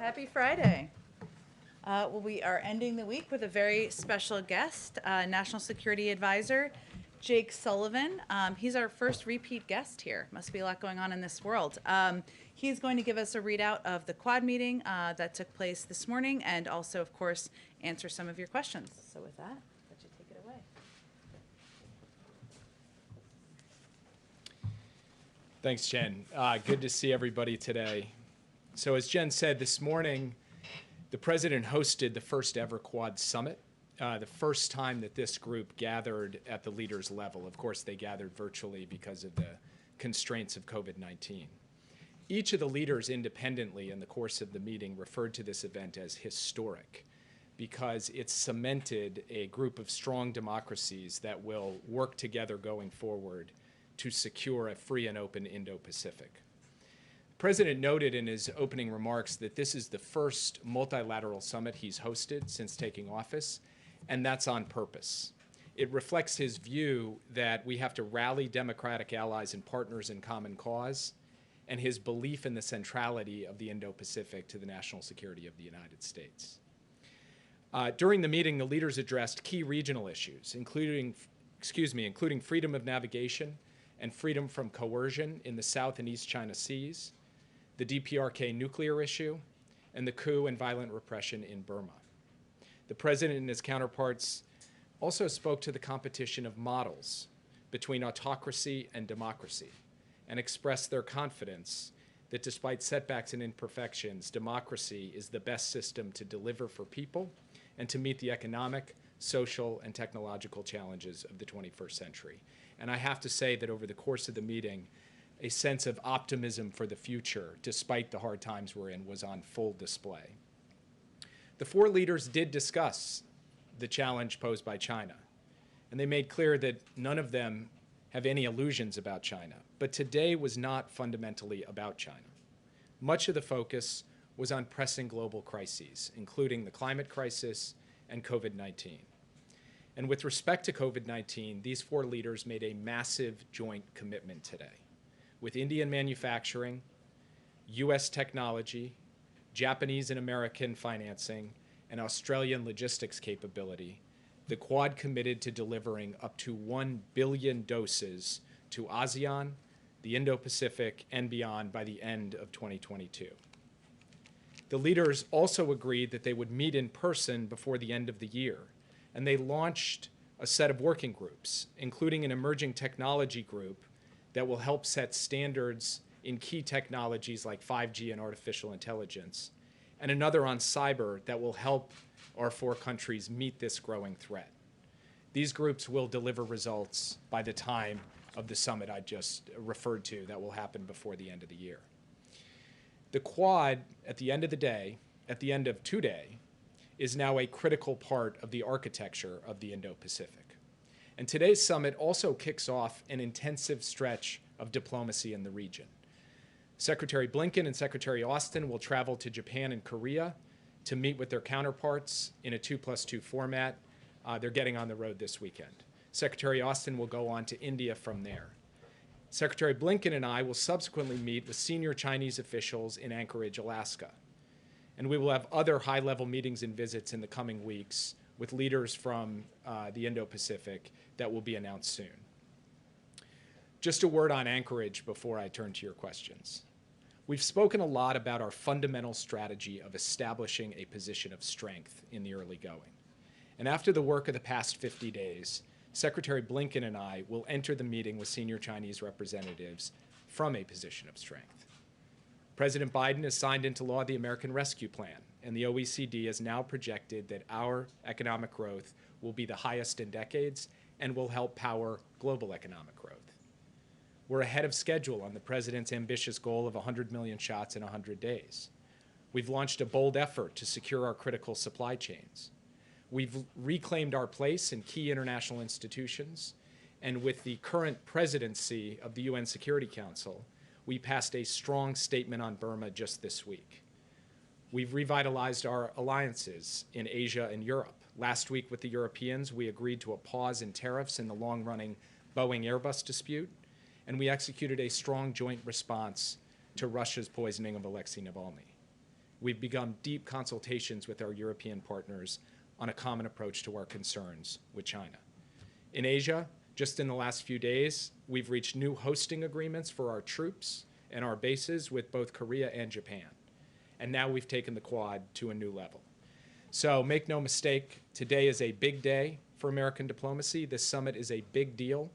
Happy Friday. Well, we are ending the week with a very special guest, National Security Advisor Jake Sullivan. He's our first repeat guest here. Must be a lot going on in this world. He's going to give us a readout of the Quad meeting that took place this morning and also, of course, answer some of your questions. So with that, I'll let you take it away. Thanks, Jen. Good to see everybody today. So as Jen said, this morning, the president hosted the first ever Quad Summit, the first time that this group gathered at the leaders level. Of course, they gathered virtually because of the constraints of COVID-19. Each of the leaders independently in the course of the meeting referred to this event as historic because it cemented a group of strong democracies that will work together going forward to secure a free and open Indo-Pacific. The President noted in his opening remarks that this is the first multilateral summit he's hosted since taking office, and that's on purpose. It reflects his view that we have to rally democratic allies and partners in common cause, and his belief in the centrality of the Indo-Pacific to the national security of the United States. During the meeting, the leaders addressed key regional issues, including freedom of navigation and freedom from coercion in the South and East China Seas, the DPRK nuclear issue, and the coup and violent repression in Burma. The president and his counterparts also spoke to the competition of models between autocracy and democracy and expressed their confidence that despite setbacks and imperfections, democracy is the best system to deliver for people and to meet the economic, social, and technological challenges of the 21st century. And I have to say that over the course of the meeting, a sense of optimism for the future, despite the hard times we're in, was on full display. The four leaders did discuss the challenge posed by China, and they made clear that none of them have any illusions about China. But today was not fundamentally about China. Much of the focus was on pressing global crises, including the climate crisis and COVID-19. And with respect to COVID-19, these four leaders made a massive joint commitment today. With Indian manufacturing, US technology, Japanese and American financing, and Australian logistics capability, the Quad committed to delivering up to 1 billion doses to ASEAN, the Indo-Pacific, and beyond by the end of 2022. The leaders also agreed that they would meet in person before the end of the year, and they launched a set of working groups, including an emerging technology group that will help set standards in key technologies like 5G and artificial intelligence, and another on cyber that will help our four countries meet this growing threat. These groups will deliver results by the time of the summit I just referred to that will happen before the end of the year. The Quad, at the end of the day, at the end of today, is now a critical part of the architecture of the Indo-Pacific. And today's summit also kicks off an intensive stretch of diplomacy in the region. Secretary Blinken and Secretary Austin will travel to Japan and Korea to meet with their counterparts in a 2+2 format. They're getting on the road this weekend. Secretary Austin will go on to India from there. Secretary Blinken and I will subsequently meet with senior Chinese officials in Anchorage, Alaska. And we will have other high-level meetings and visits in the coming weeks with leaders from the Indo-Pacific that will be announced soon. Just a word on Anchorage before I turn to your questions. We've spoken a lot about our fundamental strategy of establishing a position of strength in the early going. And after the work of the past 50 days, Secretary Blinken and I will enter the meeting with senior Chinese representatives from a position of strength. President Biden has signed into law the American Rescue Plan, and the OECD has now projected that our economic growth will be the highest in decades and will help power global economic growth. We're ahead of schedule on the president's ambitious goal of 100 million shots in 100 days. We've launched a bold effort to secure our critical supply chains. We've reclaimed our place in key international institutions, and with the current presidency of the UN Security Council, we passed a strong statement on Burma just this week. We've revitalized our alliances in Asia and Europe. Last week with the Europeans, we agreed to a pause in tariffs in the long-running Boeing-Airbus dispute, and we executed a strong joint response to Russia's poisoning of Alexei Navalny. we've begun deep consultations with our European partners on a common approach to our concerns with China. In Asia, just in the last few days, we've reached new hosting agreements for our troops and our bases with both Korea and Japan. And now we've taken the Quad to a new level. So make no mistake, today is a big day for American diplomacy. This summit is a big deal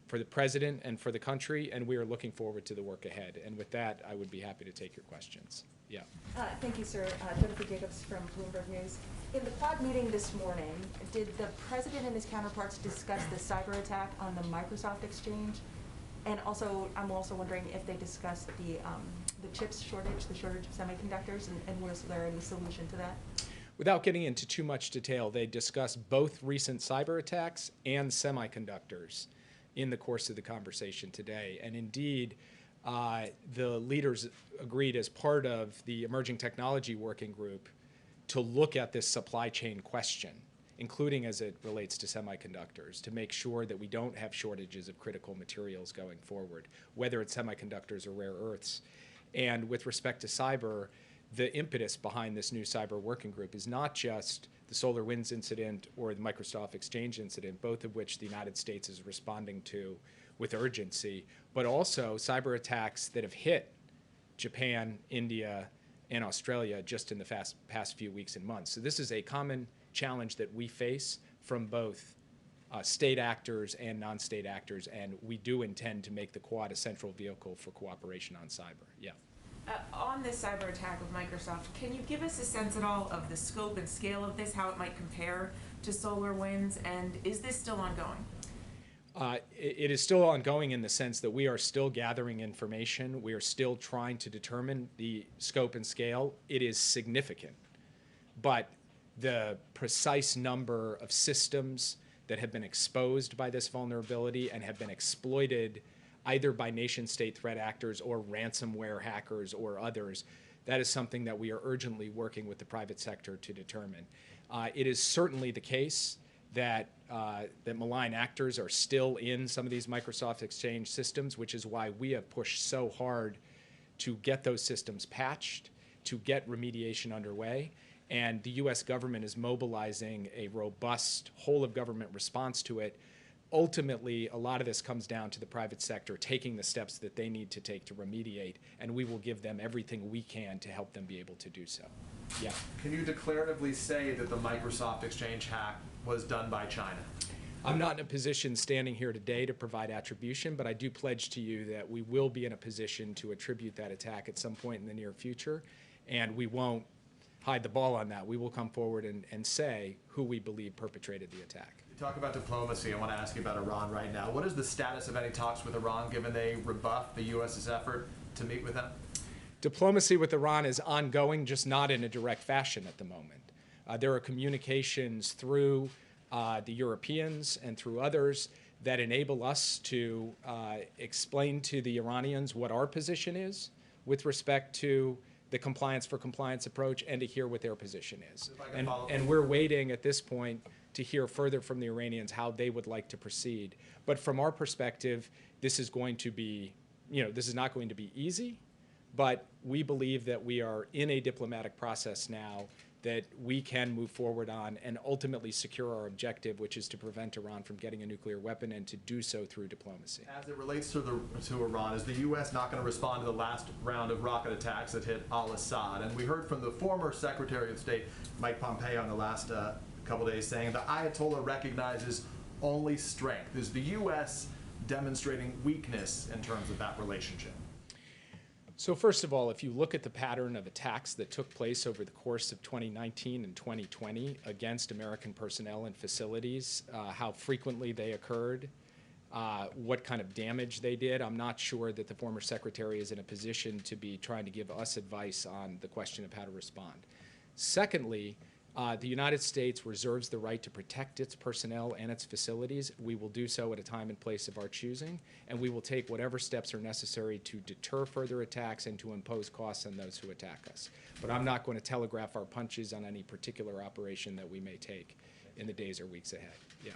for the president and for the country, and we are looking forward to the work ahead. And with that, I would be happy to take your questions. Yeah. Thank you, sir. Jennifer Jacobs from Bloomberg News. In the Quad meeting this morning, did the president and his counterparts discuss the cyber attack on the Microsoft exchange? And also, I'm also wondering if they discussed the chips shortage, the shortage of semiconductors, and was there any solution to that? Without getting into too much detail, they discussed both recent cyber attacks and semiconductors in the course of the conversation today. And indeed, the leaders agreed as part of the Emerging Technology Working Group to look at this supply chain question, including as it relates to semiconductors, to make sure that we don't have shortages of critical materials going forward, whether it's semiconductors or rare earths. And with respect to cyber, the impetus behind this new cyber working group is not just the SolarWinds incident or the Microsoft Exchange incident, both of which the United States is responding to with urgency, but also cyber attacks that have hit Japan, India, and Australia just in the past few weeks and months. So this is a common challenge that we face from both state actors and non-state actors, and we do intend to make the Quad a central vehicle for cooperation on cyber. Yeah. On this cyber attack of Microsoft, can you give us a sense at all of the scope and scale of this, how it might compare to SolarWinds, and is this still ongoing? It is still ongoing in the sense that we are still gathering information. We are still trying to determine the scope and scale. It is significant, but the precise number of systems that have been exposed by this vulnerability and have been exploited either by nation-state threat actors or ransomware hackers or others, that is something that we are urgently working with the private sector to determine. It is certainly the case that malign actors are still in some of these Microsoft Exchange systems, which is why we have pushed so hard to get those systems patched, to get remediation underway. And the U.S. government is mobilizing a robust whole-of-government response to it. Ultimately, a lot of this comes down to the private sector taking the steps that they need to take to remediate, and we will give them everything we can to help them be able to do so. Yeah. Can you declaratively say that the Microsoft Exchange hack was done by China? I'm not in a position standing here today to provide attribution, but I do pledge to you that we will be in a position to attribute that attack at some point in the near future, and we won't hide the ball on that. We will come forward and say who we believe perpetrated the attack. You talk about diplomacy. I want to ask you about Iran right now. What is the status of any talks with Iran, given they rebuffed the U.S.'s effort to meet with them? Diplomacy with Iran is ongoing, just not in a direct fashion at the moment. There are communications through the Europeans and through others that enable us to explain to the Iranians what our position is with respect to the compliance for compliance approach and to hear what their position is. And we're waiting at this point to hear further from the Iranians how they would like to proceed. But from our perspective, this is going to be, this is not going to be easy, but we believe that we are in a diplomatic process now that we can move forward on and ultimately secure our objective, which is to prevent Iran from getting a nuclear weapon and to do so through diplomacy. As it relates to Iran, is the U.S. not going to respond to the last round of rocket attacks that hit al-Assad? And we heard from the former Secretary of State, Mike Pompeo, in the last couple days saying the Ayatollah recognizes only strength. Is the U.S. demonstrating weakness in terms of that relationship? So first of all, if you look at the pattern of attacks that took place over the course of 2019 and 2020 against American personnel and facilities, how frequently they occurred, what kind of damage they did, I'm not sure that the former secretary is in a position to be trying to give us advice on the question of how to respond. Secondly, the United States reserves the right to protect its personnel and its facilities. We will do so at a time and place of our choosing, and we will take whatever steps are necessary to deter further attacks and to impose costs on those who attack us. But I'm not going to telegraph our punches on any particular operation that we may take in the days or weeks ahead. Yeah.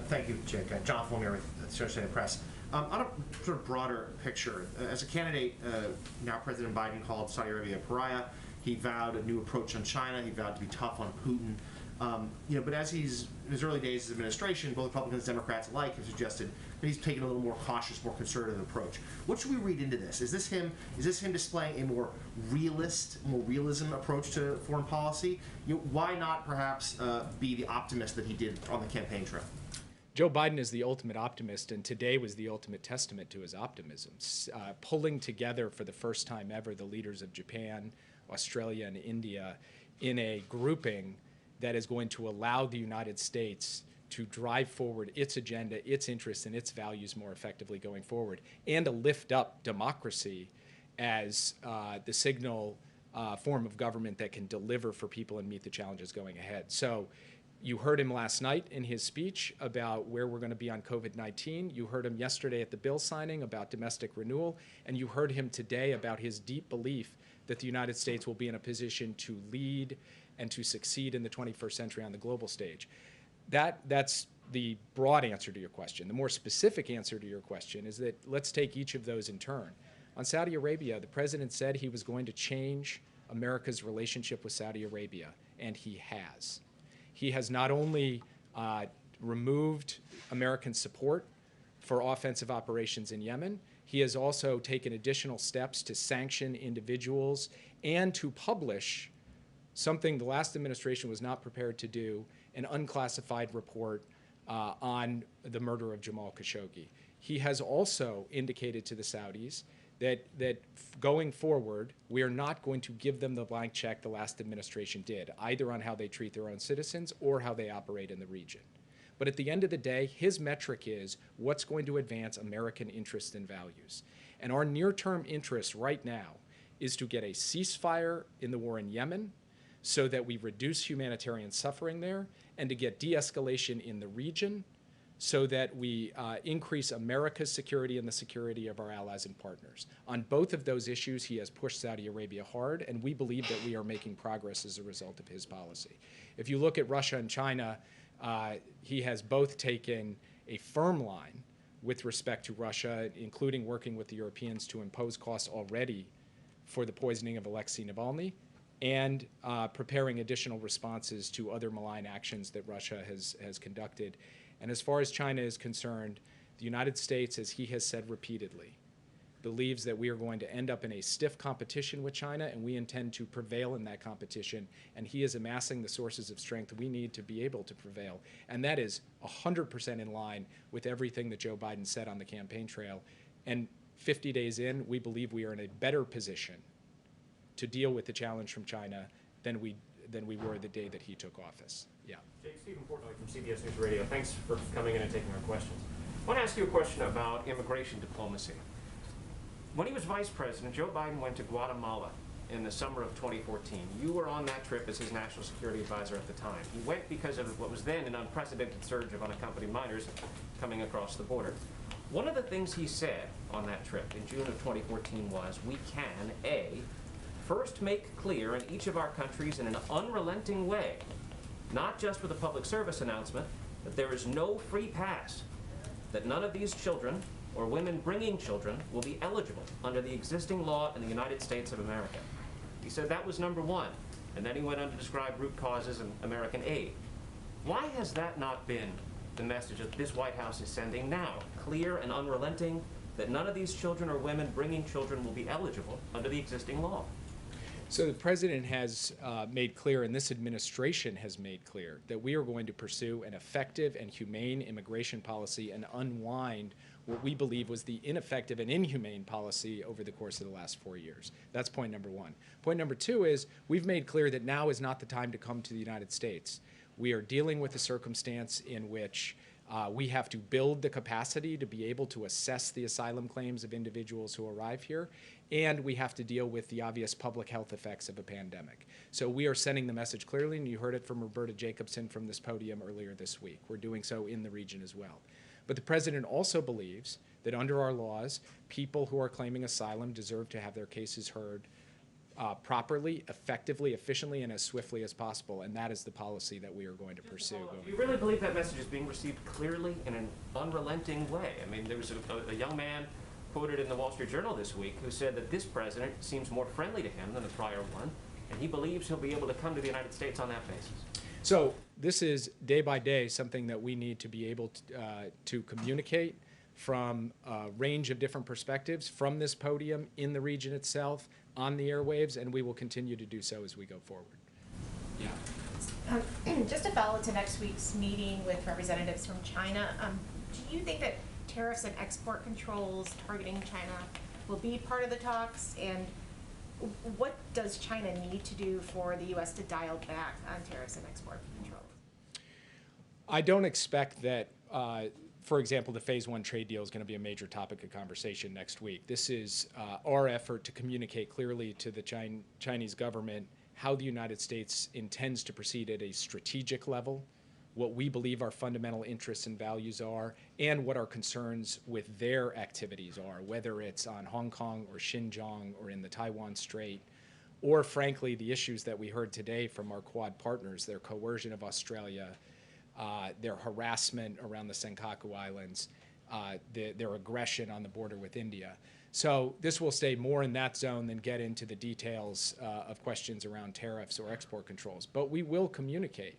Thank you, Jake. John Fulmer with the Associated Press. On a sort of broader picture, as a candidate, now President Biden called Saudi Arabia a pariah. He vowed a new approach on China. He vowed to be tough on Putin. But as he's in his early days as administration, both Republicans and Democrats alike have suggested that he's taken a little more cautious, more conservative approach. What should we read into this? Is this him displaying a more realism approach to foreign policy? Why not perhaps be the optimist that he did on the campaign trail? Joe Biden is the ultimate optimist, and today was the ultimate testament to his optimism, pulling together for the first time ever the leaders of Japan, Australia, and India in a grouping that is going to allow the United States to drive forward its agenda, its interests, and its values more effectively going forward, and to lift up democracy as the signal form of government that can deliver for people and meet the challenges going ahead. So you heard him last night in his speech about where we're going to be on COVID-19. You heard him yesterday at the bill signing about domestic renewal, and you heard him today about his deep belief that the United States will be in a position to lead and to succeed in the 21st century on the global stage. That's the broad answer to your question. The more specific answer to your question is that let's take each of those in turn. On Saudi Arabia, the president said he was going to change America's relationship with Saudi Arabia, and he has. He has not only removed American support for offensive operations in Yemen, he has also taken additional steps to sanction individuals and to publish something the last administration was not prepared to do, an unclassified report on the murder of Jamal Khashoggi. He has also indicated to the Saudis that going forward, we are not going to give them the blank check the last administration did, either on how they treat their own citizens or how they operate in the region. But at the end of the day, his metric is what's going to advance American interests and values. And our near-term interest right now is to get a ceasefire in the war in Yemen so that we reduce humanitarian suffering there, and to get de-escalation in the region so that we increase America's security and the security of our allies and partners. On both of those issues, he has pushed Saudi Arabia hard, and we believe that we are making progress as a result of his policy. If you look at Russia and China, he has both taken a firm line with respect to Russia, including working with the Europeans to impose costs already for the poisoning of Alexei Navalny, and preparing additional responses to other malign actions that Russia has conducted. And as far as China is concerned, the United States, as he has said repeatedly, believes that we are going to end up in a stiff competition with China, and we intend to prevail in that competition. And he is amassing the sources of strength we need to be able to prevail. And that is 100% in line with everything that Joe Biden said on the campaign trail. And 50 days in, we believe we are in a better position to deal with the challenge from China than we were the day that he took office. Yeah. Jake, Stephen Portnoy from CBS News Radio. Thanks for coming in and taking our questions. I want to ask you a question about immigration diplomacy. When he was vice president, Joe Biden went to Guatemala in the summer of 2014. You were on that trip as his national security advisor at the time. He went because of what was then an unprecedented surge of unaccompanied minors coming across the border. One of the things he said on that trip in June of 2014 was, we can, A, first make clear in each of our countries in an unrelenting way, not just with a public service announcement, that there is no free pass, that none of these children or women bringing children will be eligible under the existing law in the United States of America. He said that was number one, and then he went on to describe root causes and American aid. Why has that not been the message that this White House is sending now, clear and unrelenting, that none of these children or women bringing children will be eligible under the existing law? So the president has made clear, and this administration has made clear, that we are going to pursue an effective and humane immigration policy and unwind what we believe was the ineffective and inhumane policy over the course of the last 4 years. That's point number one. Point number two is we've made clear that now is not the time to come to the United States. We are dealing with a circumstance in which we have to build the capacity to be able to assess the asylum claims of individuals who arrive here, and we have to deal with the obvious public health effects of a pandemic. So we are sending the message clearly, and you heard it from Roberta Jacobson from this podium earlier this week. We're doing so in the region as well. But the president also believes that under our laws, people who are claiming asylum deserve to have their cases heard properly, effectively, efficiently, and as swiftly as possible, and that is the policy that we are going to pursue. Do you really believe that message is being received clearly in an unrelenting way? I mean, there was a young man quoted in the Wall Street Journal this week who said that this president seems more friendly to him than the prior one, and he believes he'll be able to come to the United States on that basis. So this is day by day something that we need to be able to communicate from a range of different perspectives from this podium, in the region itself, on the airwaves, and we will continue to do so as we go forward. Yeah. Just to follow to next week's meeting with representatives from China, do you think that tariffs and export controls targeting China will be part of the talks? And what does China need to do for the U.S. to dial back on tariffs and export controls? I don't expect that, for example, the Phase 1 trade deal is going to be a major topic of conversation next week. This is our effort to communicate clearly to the Chinese government how the United States intends to proceed at a strategic level, what we believe our fundamental interests and values are, and what our concerns with their activities are, whether it's on Hong Kong or Xinjiang or in the Taiwan Strait, or frankly, the issues that we heard today from our Quad partners, their coercion of Australia, their harassment around the Senkaku Islands, their aggression on the border with India. So this will stay more in that zone than get into the details of questions around tariffs or export controls. But we will communicate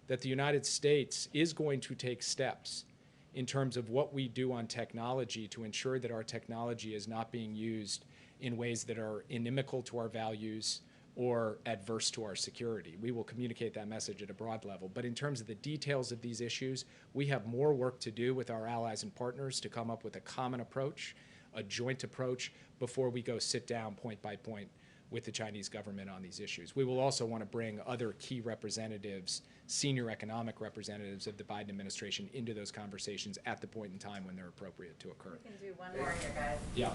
that the United States is going to take steps in terms of what we do on technology to ensure that our technology is not being used in ways that are inimical to our values or adverse to our security. We will communicate that message at a broad level. But in terms of the details of these issues, we have more work to do with our allies and partners to come up with a common approach, a joint approach, before we go sit down point by point with the Chinese government on these issues. We will also want to bring other key representatives, senior economic representatives of the Biden administration into those conversations at the point in time when they're appropriate to occur. We can do one more here, guys. Yeah.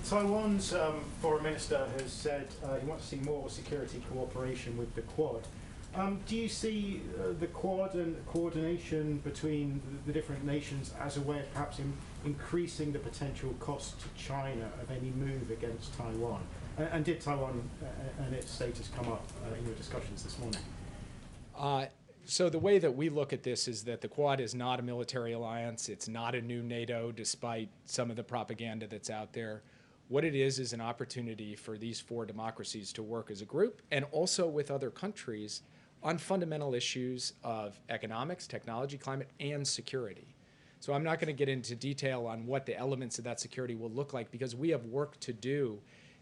Taiwan's foreign minister has said he wants to see more security cooperation with the Quad. Do you see the Quad and coordination between the different nations as a way of perhaps increasing the potential cost to China of any move against Taiwan? And did Taiwan and its status come up in your discussions this morning? So the way that we look at this is that the Quad is not a military alliance. It's not a new NATO, despite some of the propaganda that's out there. What it is an opportunity for these four democracies to work as a group and also with other countries on fundamental issues of economics, technology, climate, and security. So I'm not going to get into detail on what the elements of that security will look like because we have work to do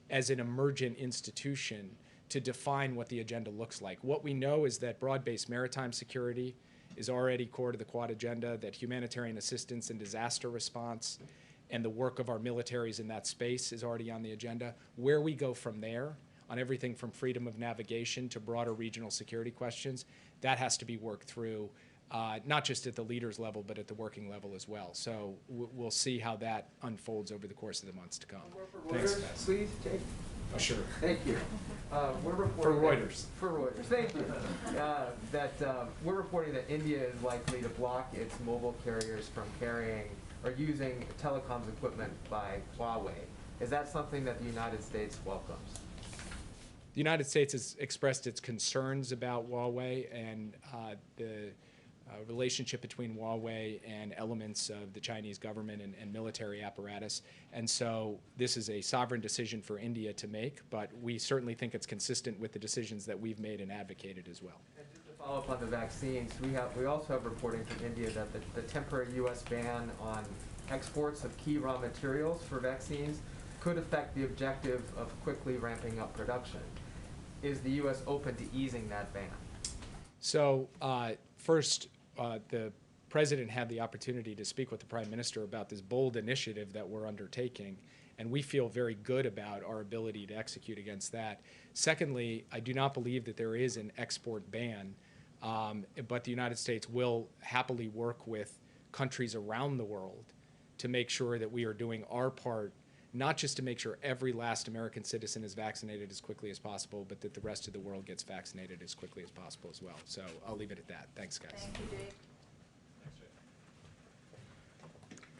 as an emergent institution to define what the agenda looks like. What we know is that broad-based maritime security is already core to the Quad agenda, that humanitarian assistance and disaster response and the work of our militaries in that space is already on the agenda. Where we go from there on everything from freedom of navigation to broader regional security questions, that has to be worked through, not just at the leaders level, but at the working level as well. So we'll see how that unfolds over the course of the months to come. Thanks, guys. Please, Jake. Oh, sure. Thank you. We're reporting For Reuters. For Reuters, thank you. We're reporting that India is likely to block its mobile carriers from carrying or using telecoms equipment by Huawei. Is that something that the United States welcomes? The United States has expressed its concerns about Huawei and the relationship between Huawei and elements of the Chinese government and military apparatus. And so this is a sovereign decision for India to make, but we certainly think it's consistent with the decisions that we've made and advocated as well. And just to follow up on the vaccines, we also have reporting from India that the temporary U.S. ban on exports of key raw materials for vaccines could affect the objective of quickly ramping up production. Is the U.S. open to easing that ban? So first, the President had the opportunity to speak with the Prime Minister about this bold initiative that we're undertaking, and we feel very good about our ability to execute against that. Secondly, I do not believe that there is an export ban, but the United States will happily work with countries around the world to make sure that we are doing our part, not just to make sure every last American citizen is vaccinated as quickly as possible, but that the rest of the world gets vaccinated as quickly as possible as well. So I'll leave it at that. Thanks, guys. Thank you, Dave.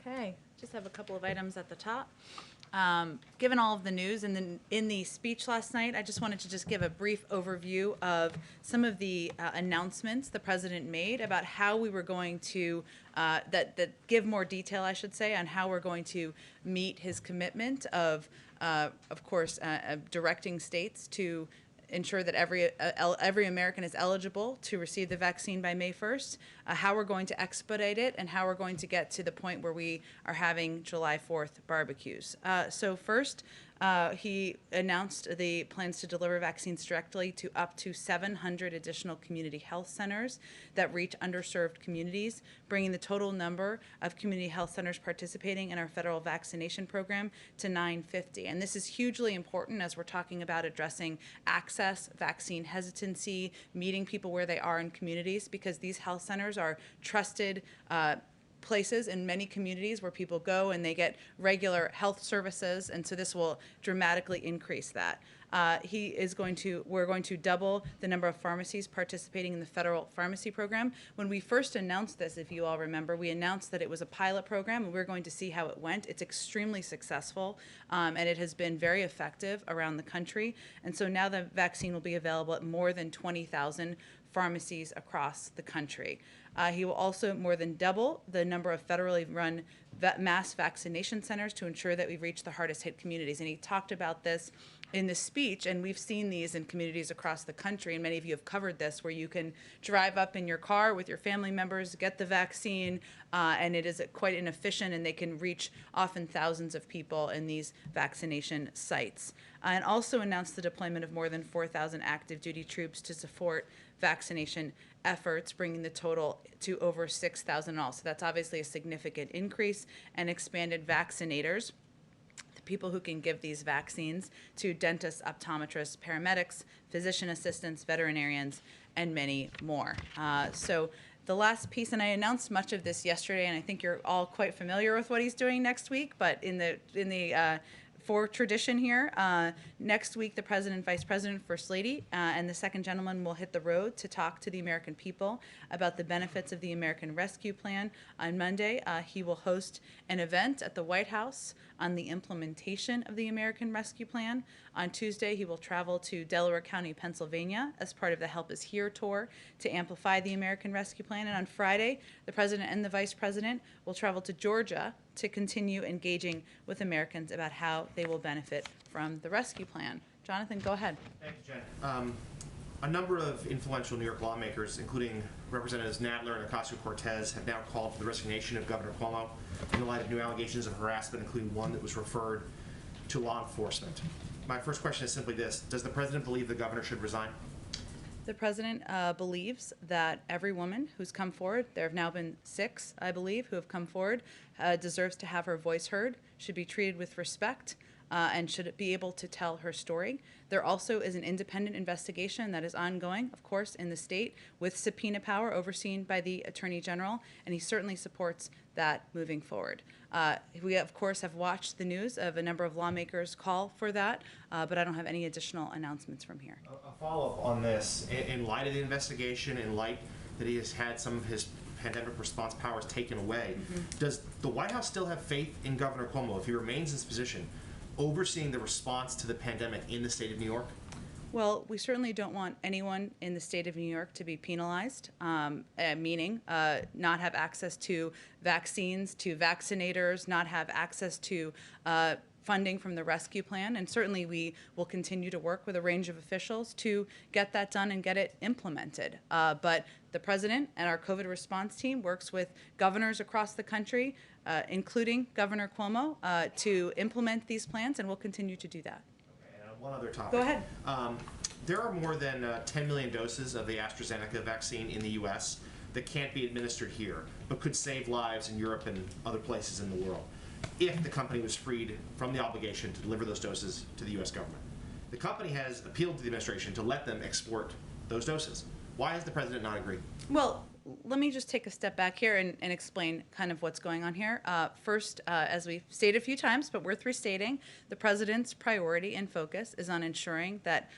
Okay, just have a couple of items at the top. Given all of the news in the speech last night, I just wanted to just give a brief overview of some of the announcements the president made about how we were going to, that give more detail, I should say, on how we're going to meet his commitment of course, directing states to ensure that every American is eligible to receive the vaccine by May 1st, how we're going to expedite it, and how we're going to get to the point where we are having July 4th barbecues. So first, he announced the plans to deliver vaccines directly to up to 700 additional community health centers that reach underserved communities, bringing the total number of community health centers participating in our federal vaccination program to 950. And this is hugely important as we're talking about addressing access, vaccine hesitancy, meeting people where they are in communities, because these health centers are trusted places in many communities where people go and they get regular health services, and so this will dramatically increase that. We're going to double the number of pharmacies participating in the federal pharmacy program. When we first announced this, if you all remember, we announced that it was a pilot program and we're going to see how it went. It's extremely successful, and it has been very effective around the country. And so now the vaccine will be available at more than 20,000 pharmacies across the country. He will also more than double the number of federally run mass vaccination centers to ensure that we reach the hardest hit communities. And he talked about this in the speech, and we've seen these in communities across the country, and many of you have covered this, where you can drive up in your car with your family members, get the vaccine, and it is quite inefficient, and they can reach often thousands of people in these vaccination sites. And also announced the deployment of more than 4,000 active duty troops to support vaccination efforts, bringing the total to over 6,000 in all. So that's obviously a significant increase, and expanded vaccinators, the people who can give these vaccines, to dentists, optometrists, paramedics, physician assistants, veterinarians, and many more. So the last piece, and I announced much of this yesterday, and I think you're all quite familiar with what he's doing next week, but in the for tradition here, next week the President, Vice President, First Lady, and the Second Gentleman will hit the road to talk to the American people about the benefits of the American Rescue Plan. On Monday, he will host an event at the White House on the implementation of the American Rescue Plan. On Tuesday, he will travel to Delaware County, Pennsylvania, as part of the Help Is Here tour to amplify the American Rescue Plan. And on Friday, the President and the Vice President will travel to Georgia to continue engaging with Americans about how they will benefit from the rescue plan. Jonathan, go ahead. Thank you, Jen. A number of influential New York lawmakers, including Representatives Nadler and Ocasio-Cortez, have now called for the resignation of Governor Cuomo in the light of new allegations of harassment, including one that was referred to law enforcement. My first question is simply this: does the President believe the governor should resign? The President believes that every woman who's come forward, there have now been 6, I believe, who have come forward, deserves to have her voice heard, should be treated with respect, and should be able to tell her story. There also is an independent investigation that is ongoing, of course, in the state with subpoena power overseen by the Attorney General, and he certainly supports that moving forward. We, of course, have watched the news of a number of lawmakers call for that, but I don't have any additional announcements from here. A follow-up on this: in light of the investigation, in light that he has had some of his pandemic response powers taken away, does the White House still have faith in Governor Cuomo if he remains in his position, overseeing the response to the pandemic in the state of New York? Well, we certainly don't want anyone in the state of New York to be penalized, meaning not have access to vaccines, to vaccinators, not have access to funding from the rescue plan. And certainly we will continue to work with a range of officials to get that done and get it implemented. But the President and our COVID response team works with governors across the country, including Governor Cuomo, to implement these plans, and we'll continue to do that. One other topic. Go ahead. There are more than 10 million doses of the AstraZeneca vaccine in the U.S. that can't be administered here, but could save lives in Europe and other places in the world if the company was freed from the obligation to deliver those doses to the U.S. government. The company has appealed to the administration to let them export those doses. Why has the President not agreed? Well, let me just take a step back here and explain kind of what's going on here. First, as we've stated a few times, but worth restating, the President's priority and focus is on ensuring that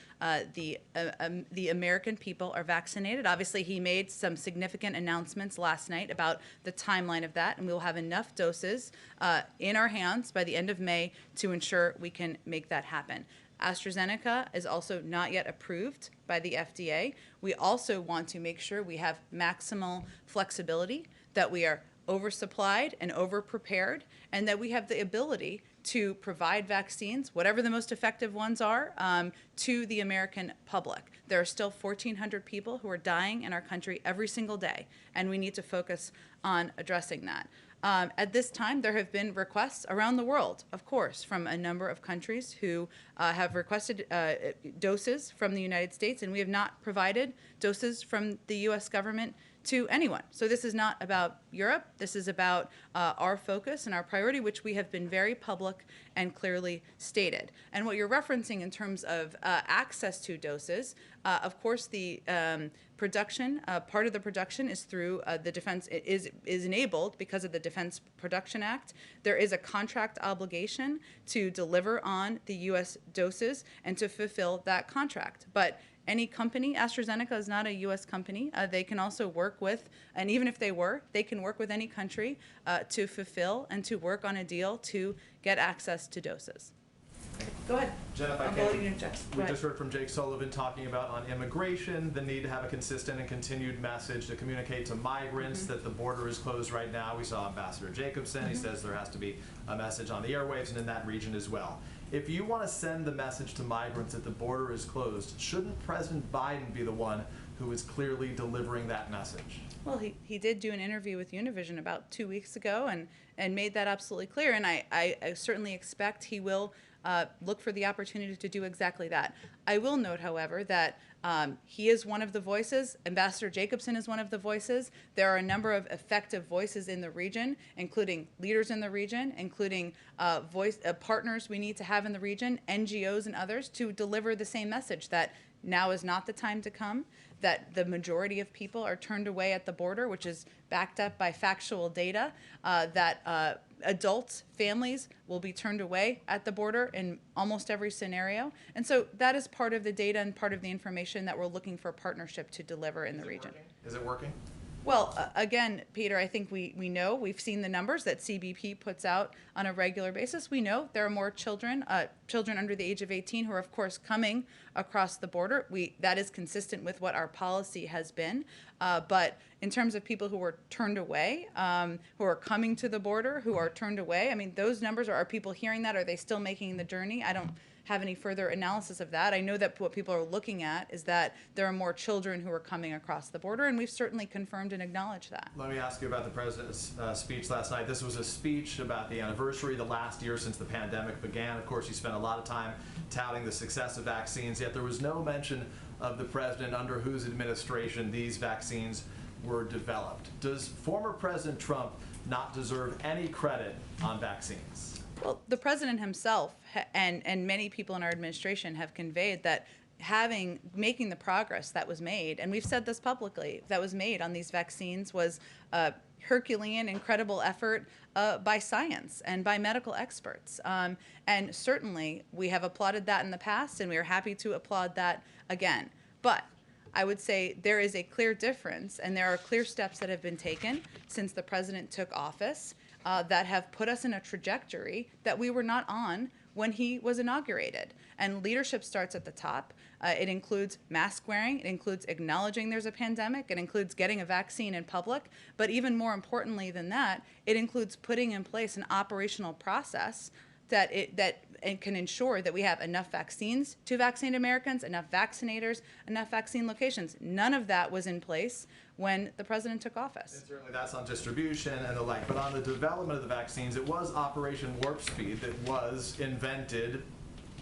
the American people are vaccinated. Obviously, he made some significant announcements last night about the timeline of that, and we will have enough doses in our hands by the end of May to ensure we can make that happen. AstraZeneca is also not yet approved by the FDA. We also want to make sure we have maximal flexibility, that we are oversupplied and overprepared, and that we have the ability to provide vaccines, whatever the most effective ones are, to the American public. There are still 1,400 people who are dying in our country every single day, and we need to focus on addressing that. At this time, there have been requests around the world, of course, from a number of countries who have requested doses from the United States, and we have not provided doses from the U.S. government to anyone. So this is not about Europe. This is about our focus and our priority, which we have been very public and clearly stated. And what you're referencing in terms of access to doses, of course, the production, part of the production is through the defense, is enabled because of the Defense Production Act. There is a contract obligation to deliver on the U.S. doses and to fulfill that contract. But any company, AstraZeneca is not a U.S. company. They can also work with, and even if they were, they can work with any country to fulfill and to work on a deal to get access to doses. Go ahead. Jen, if I I'm can, voting in checks. Go we ahead. just heard from Jake Sullivan talking about on immigration, the need to have a consistent and continued message to communicate to migrants that the border is closed right now. We saw Ambassador Jacobson. He says there has to be a message on the airwaves and in that region as well. If you want to send the message to migrants that the border is closed, shouldn't President Biden be the one who is clearly delivering that message? Well, he did do an interview with Univision about 2 weeks ago and made that absolutely clear. And I certainly expect he will look for the opportunity to do exactly that. I will note, however, that he is one of the voices. Ambassador Jacobson is one of the voices. There are a number of effective voices in the region, including leaders in the region, including partners we need to have in the region, NGOs and others, to deliver the same message that now is not the time to come, that the majority of people are turned away at the border, which is backed up by factual data, that adults, families will be turned away at the border in almost every scenario. And so that is part of the data and part of the information that we're looking for partnership to deliver in the region. Is it working? Well, again, Peter, I think we know, we've seen the numbers that CBP puts out on a regular basis. We know there are more children under the age of 18 who are, of course, coming across the border. That is consistent with what our policy has been. But in terms of people who were turned away, who are coming to the border, who are turned away, I mean, those numbers, are people hearing that? Are they still making the journey? I don't have any further analysis of that. I know that what people are looking at is that there are more children who are coming across the border, and we've certainly confirmed and acknowledged that. Let me ask you about the president's speech last night. This was a speech about the anniversary, the last year since the pandemic began. Of course, he spent a lot of time touting the success of vaccines, yet there was no mention of the president under whose administration these vaccines were developed. Does former President Trump not deserve any credit on vaccines? Well, the president himself and many people in our administration have conveyed that making the progress that was made, and we've said this publicly, that was made on these vaccines was a Herculean, incredible effort by science and by medical experts. And certainly we have applauded that in the past, and we are happy to applaud that again. But I would say there is a clear difference, and there are clear steps that have been taken since the president took office that have put us in a trajectory that we were not on when he was inaugurated. And leadership starts at the top. It includes mask wearing. It includes acknowledging there's a pandemic. It includes getting a vaccine in public. But even more importantly than that, it includes putting in place an operational process that can ensure that we have enough vaccines to vaccinate Americans, enough vaccinators, enough vaccine locations. None of that was in place when the president took office. And certainly that's on distribution and the like, but on the development of the vaccines, it was Operation Warp Speed that was invented,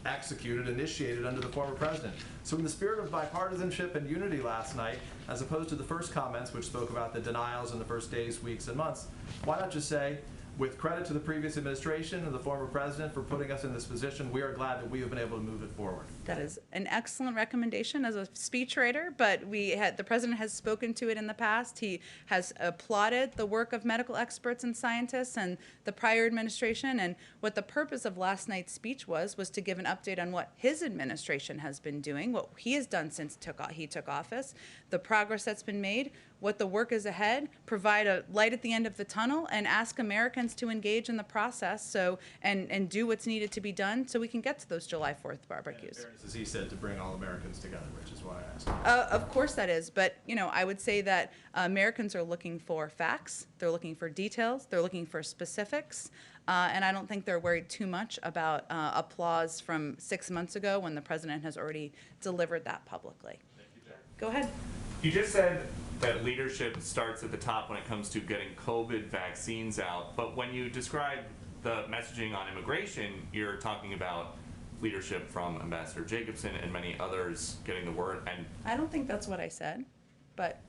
executed, initiated under the former president. So in the spirit of bipartisanship and unity last night, as opposed to the first comments which spoke about the denials in the first days, weeks, and months, why not just say, with credit to the previous administration and the former president for putting us in this position, we are glad that we have been able to move it forward. That is an excellent recommendation as a speechwriter, but the president has spoken to it in the past. He has applauded the work of medical experts and scientists and the prior administration. And what the purpose of last night's speech was to give an update on what his administration has been doing, what he has done since he took office, the progress that's been made, what the work is ahead, provide a light at the end of the tunnel, and ask Americans to engage in the process and do what's needed to be done so we can get to those July 4th barbecues. And in fairness, as he said, to bring all Americans together, which is why I asked. Of course that is, but I would say that Americans are looking for facts, they're looking for details, they're looking for specifics, and I don't think they're worried too much about applause from 6 months ago when the president has already delivered that publicly. Thank you, Jen. Go ahead. You just said that leadership starts at the top when it comes to getting COVID vaccines out, but when you describe the messaging on immigration, you're talking about leadership from Ambassador Jacobson and many others getting the word. And I don't think that's what I said, but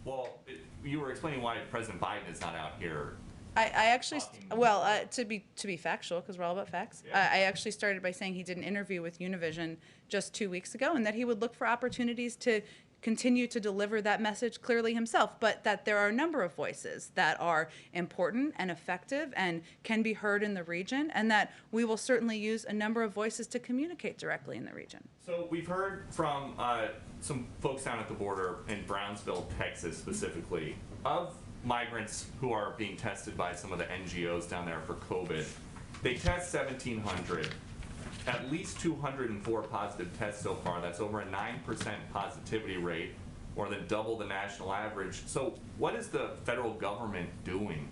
well, you were explaining why President Biden is not out here. I actually, Talking- well, to be factual, because we're all about facts, Yeah. I actually started by saying he did an interview with Univision just 2 weeks ago, and that he would look for opportunities to continue to deliver that message clearly himself, but that there are a number of voices that are important and effective and can be heard in the region, and that we will certainly use a number of voices to communicate directly in the region. So we've heard from some folks down at the border in Brownsville, Texas specifically, of migrants who are being tested by some of the NGOs down there for COVID. They test 1,700. At least 204 positive tests so far. That's over a 9% positivity rate, more than double the national average. So what is the federal government doing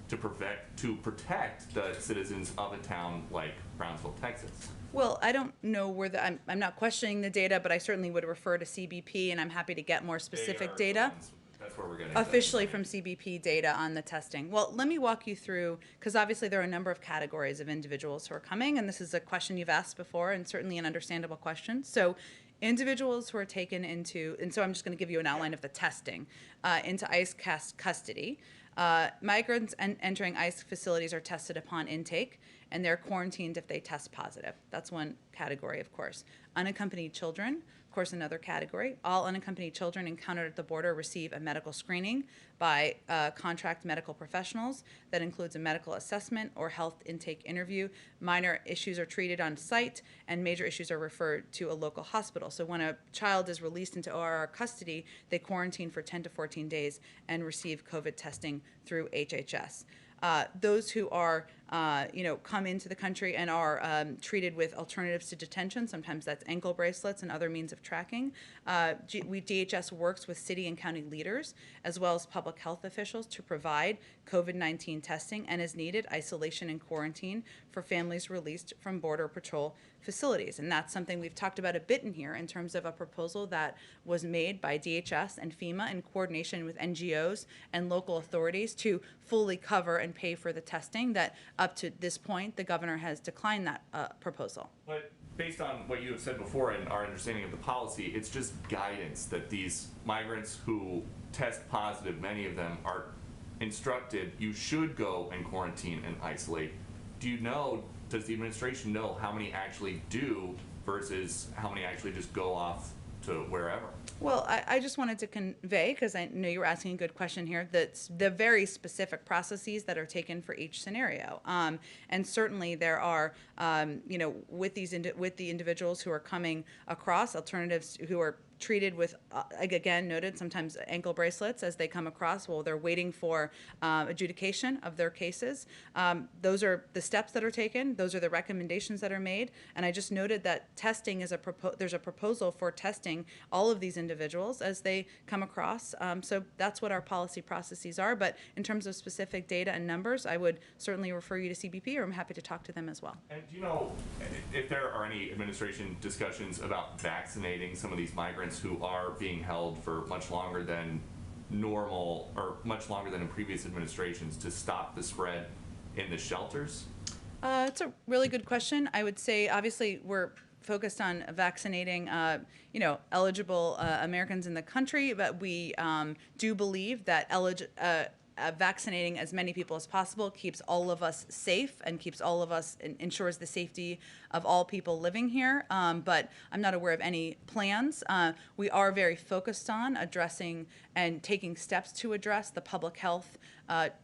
to protect the citizens of a town like Brownsville, Texas? Well, I don't know where I'm not questioning the data, but I certainly would refer to CBP, and I'm happy to get more specific They are the data. ones- That's where we're getting that Officially from information. CBP data on the testing. Well, let me walk you through, because obviously there are a number of categories of individuals who are coming, and this is a question you've asked before, and certainly an understandable question. So individuals who are taken into, and so I'm just going to give you an outline of the testing, into ICE custody. Migrants entering ICE facilities are tested upon intake, and they're quarantined if they test positive. That's one category, of course. Unaccompanied children, of course, another category. All unaccompanied children encountered at the border receive a medical screening by contract medical professionals. That includes a medical assessment or health intake interview. Minor issues are treated on site, and major issues are referred to a local hospital. So when a child is released into ORR custody, they quarantine for 10 to 14 days and receive COVID testing through HHS. Those who are, come into the country and are treated with alternatives to detention, sometimes that's ankle bracelets and other means of tracking. DHS works with city and county leaders as well as public health officials to provide COVID-19 testing and, as needed, isolation and quarantine for families released from Border Patrol facilities. And that's something we've talked about a bit in here in terms of a proposal that was made by DHS and FEMA in coordination with NGOs and local authorities to fully cover and pay for the testing. That up to this point, the governor has declined that proposal. But based on what you have said before and our understanding of the policy, it's just guidance that these migrants who test positive, many of them are instructed, you should go and quarantine and isolate. Does the administration know how many actually do versus how many actually just go off to wherever? Well, I just wanted to convey, because I know you were asking a good question here, that the very specific processes that are taken for each scenario. And certainly there are, with the individuals who are coming across, alternatives who are treated with, again, noted sometimes ankle bracelets as they come across while they're waiting for adjudication of their cases. Those are the steps that are taken. Those are the recommendations that are made. And I just noted that testing is there's a proposal for testing all of these individuals as they come across. So that's what our policy processes are. But in terms of specific data and numbers, I would certainly refer you to CBP, or I'm happy to talk to them as well. And do you know if there are any administration discussions about vaccinating some of these migrants who are being held for much longer than normal or much longer than in previous administrations to stop the spread in the shelters? It's a really good question. I would say, obviously, we're focused on vaccinating, eligible Americans in the country, but we do believe that vaccinating as many people as possible keeps all of us safe and keeps all of us, ensures the safety of all people living here. But I'm not aware of any plans. We are very focused on addressing and taking steps to address the public health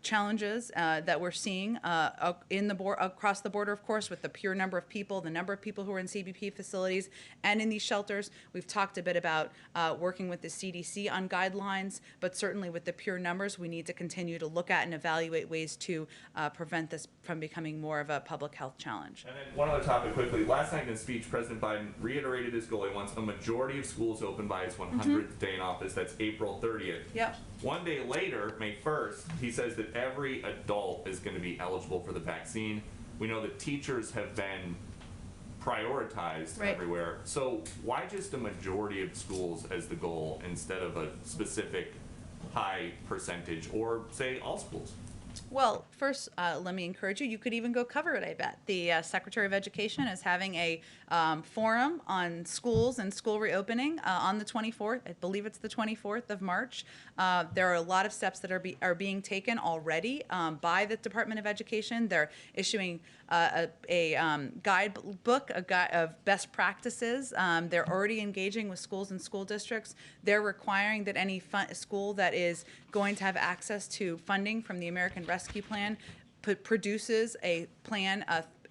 challenges that we're seeing across the border, of course, with the pure number of people, the number of people who are in CBP facilities and in these shelters. We've talked a bit about working with the CDC on guidelines, but certainly with the pure numbers, we need to continue to look at and evaluate ways to prevent this from becoming more of a public health challenge. And then one other topic quickly. Last night in his speech, President Biden reiterated his goal. He wants a majority of schools open by his 100th day in office. That's April 30th. Yep. One day later, May 1st, he says that every adult is going to be eligible for the vaccine. We know that teachers have been prioritized Right. everywhere. So why just a majority of schools as the goal instead of a specific high percentage, or say all schools? Well, first, let me encourage you. You could even go cover it, I bet. The Secretary of Education is having a forum on schools and school reopening on the 24th. I believe it's the 24th of March. There are a lot of steps that are being taken already by the Department of Education. They're issuing a guidebook of best practices. They're already engaging with schools and school districts. They're requiring that any school that is going to have access to funding from the American Rescue Plan produces a plan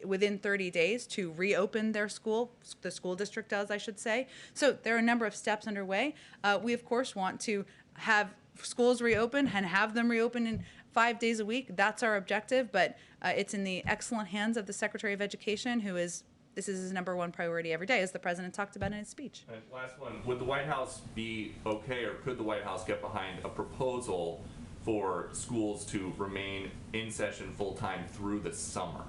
within 30 days to reopen their school. The school district does, I should say. So there are a number of steps underway. We, of course, want to have schools reopen and have them reopen in 5 days a week. That's our objective, but it's in the excellent hands of the Secretary of Education, this is his number one priority every day, as the president talked about in his speech. And last one, would the White House be okay, or could the White House get behind a proposal for schools to remain in session full-time through the summer?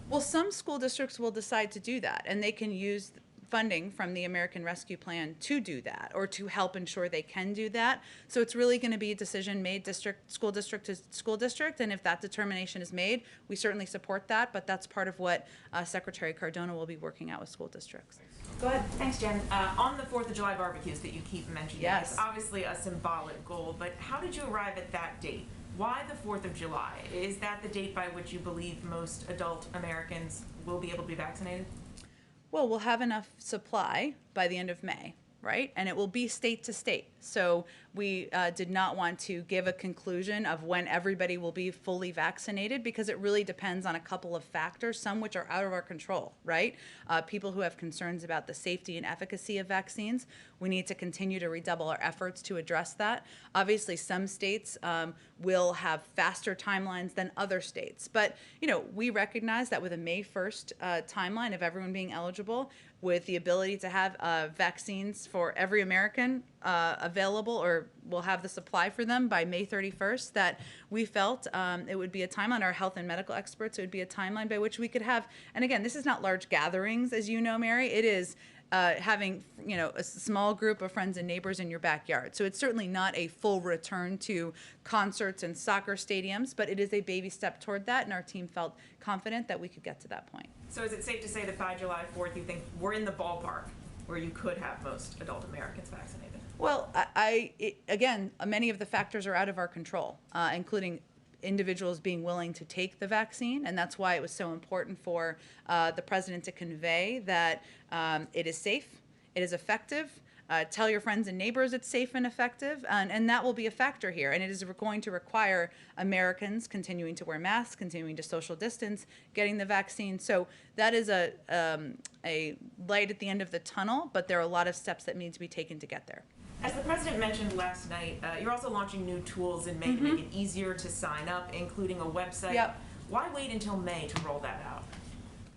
Well, some school districts will decide to do that, and they can use funding from the American Rescue Plan to do that, or to help ensure they can do that. So it's really going to be a decision made school district to school district, and if that determination is made, we certainly support that, but that's part of what Secretary Cardona will be working out with school districts. Go ahead. Thanks, Jen. On the 4th of July barbecues that you keep mentioning, Yes. it's obviously a symbolic goal, but how did you arrive at that date? Why the 4th of July? Is that the date by which you believe most adult Americans will be able to be vaccinated? Well, we'll have enough supply by the end of May, right? And it will be state to state. So we did not want to give a conclusion of when everybody will be fully vaccinated, because it really depends on a couple of factors, some which are out of our control, right? People who have concerns about the safety and efficacy of vaccines, we need to continue to redouble our efforts to address that. Obviously, some states will have faster timelines than other states. But, we recognize that with a May 1st timeline of everyone being eligible, with the ability to have vaccines for every American available, or we'll have the supply for them by May 31st, that we felt it would be a timeline, our health and medical experts, it would be a timeline by which we could have, and again, this is not large gatherings, as you know, Mary, it is having a small group of friends and neighbors in your backyard. So it's certainly not a full return to concerts and soccer stadiums, but it is a baby step toward that, and our team felt confident that we could get to that point. So is it safe to say that by July 4th you think we're in the ballpark where you could have most adult Americans vaccinated? Well, again, many of the factors are out of our control, including individuals being willing to take the vaccine, and that's why it was so important for the president to convey that it is safe, it is effective. Tell your friends and neighbors it's safe and effective, and that will be a factor here. And it is going to require Americans continuing to wear masks, continuing to social distance, getting the vaccine. So that is a light at the end of the tunnel, but there are a lot of steps that need to be taken to get there. As the president mentioned last night, you're also launching new tools in May to make it easier to sign up, including a website. Yep. Why wait until May to roll that out?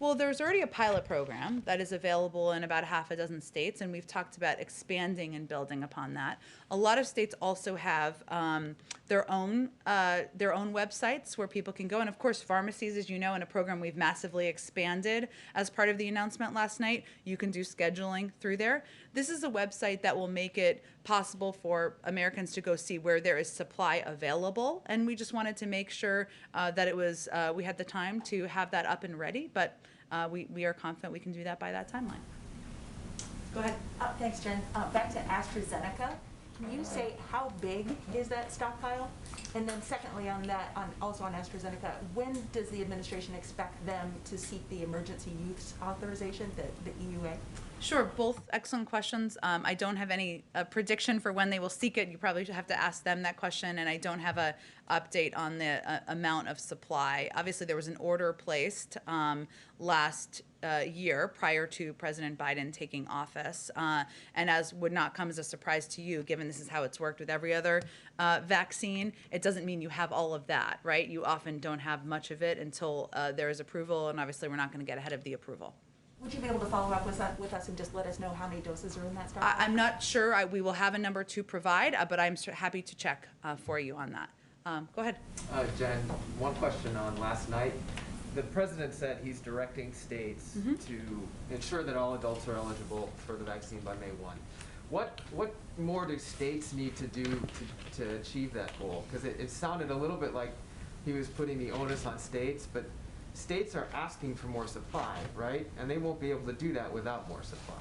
Well, there's already a pilot program that is available in about half a dozen states, and we've talked about expanding and building upon that. A lot of states also have their own websites where people can go, and of course, pharmacies, as you know, in a program we've massively expanded as part of the announcement last night, you can do scheduling through there. This is a website that will make it possible for Americans to go see where there is supply available, and we just wanted to make sure that it was we had the time to have that up and ready, but we are confident we can do that by that timeline. Go ahead. Thanks, Jen. Back to AstraZeneca. can you say how big is that stockpile? And then secondly, on that, also on AstraZeneca, when does the administration expect them to seek the emergency use authorization, the EUA? Sure, both excellent questions. I don't have any prediction for when they will seek it. You probably have to ask them that question, and I don't have a update on the amount of supply. Obviously, there was an order placed last year prior to President Biden taking office, and as would not come as a surprise to you, given this is how it's worked with every other vaccine, it doesn't mean you have all of that, right? You often don't have much of it until there is approval, and obviously we're not going to get ahead of the approval. Would you be able to follow up with us and just let us know how many doses are in that stockpile? I'm not sure. We will have a number to provide, but I'm happy to check for you on that. Go ahead. Jen, one question on last night. The president said he's directing states to ensure that all adults are eligible for the vaccine by May 1. What more do states need to do to achieve that goal? Because it sounded a little bit like he was putting the onus on states, but states are asking for more supply, right? And they won't be able to do that without more supply.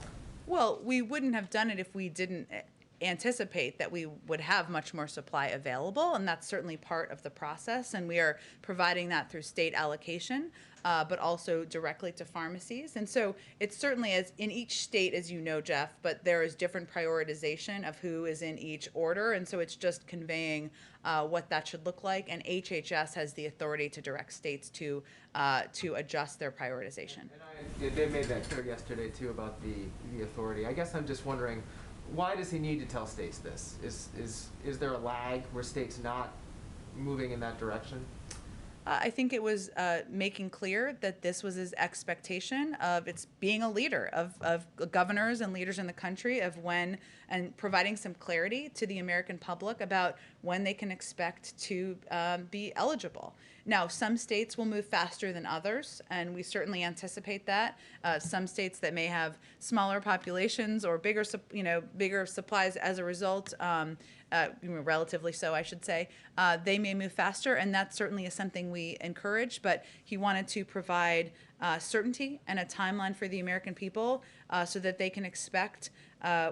Well, we wouldn't have done it if we didn't anticipate that we would have much more supply available, and that's certainly part of the process, and we are providing that through state allocation, but also directly to pharmacies. And so it's certainly, as in each state, as you know, Jeff, but there is different prioritization of who is in each order, and so it's just conveying what that should look like, and HHS has the authority to direct states to adjust their prioritization. And they made that clear yesterday too about the authority. I guess I'm just wondering, why does he need to tell states this? Is there a lag where states not moving in that direction? I think it was making clear that this was his expectation of its being a leader of governors and leaders in the country of when, and providing some clarity to the American public about when they can expect to be eligible. Now, some states will move faster than others, and we certainly anticipate that. Some states that may have smaller populations or bigger supplies as a result, relatively so, I should say, they may move faster, and that certainly is something we encourage. But he wanted to provide certainty and a timeline for the American people so that they can expect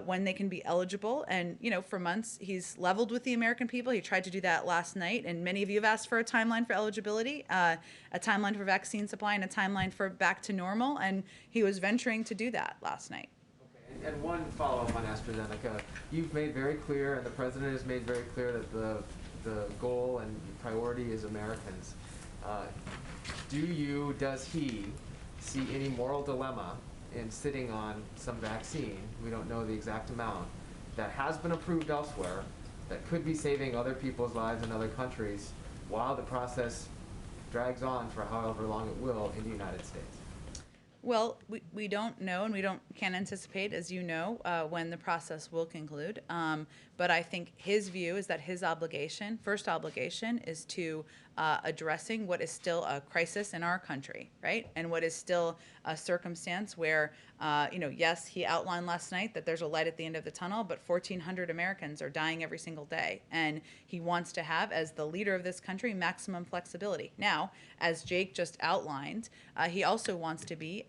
when they can be eligible. And, for months, he's leveled with the American people. He tried to do that last night, and many of you have asked for a timeline for eligibility, a timeline for vaccine supply, and a timeline for back to normal, and he was venturing to do that last night. Okay. And one follow-up on AstraZeneca. You've made very clear, and the president has made very clear, that the goal and priority is Americans. Does he see any moral dilemma in sitting on some vaccine, we don't know the exact amount, that has been approved elsewhere, that could be saving other people's lives in other countries while the process drags on for however long it will in the United States? Well, we don't know, and can't anticipate, as you know, when the process will conclude. But I think his view is that his first obligation, is to addressing what is still a crisis in our country, right? And what is still a circumstance where, yes, he outlined last night that there's a light at the end of the tunnel, but 1,400 Americans are dying every single day. And he wants to have, as the leader of this country, maximum flexibility. Now, as Jake just outlined, he also wants to be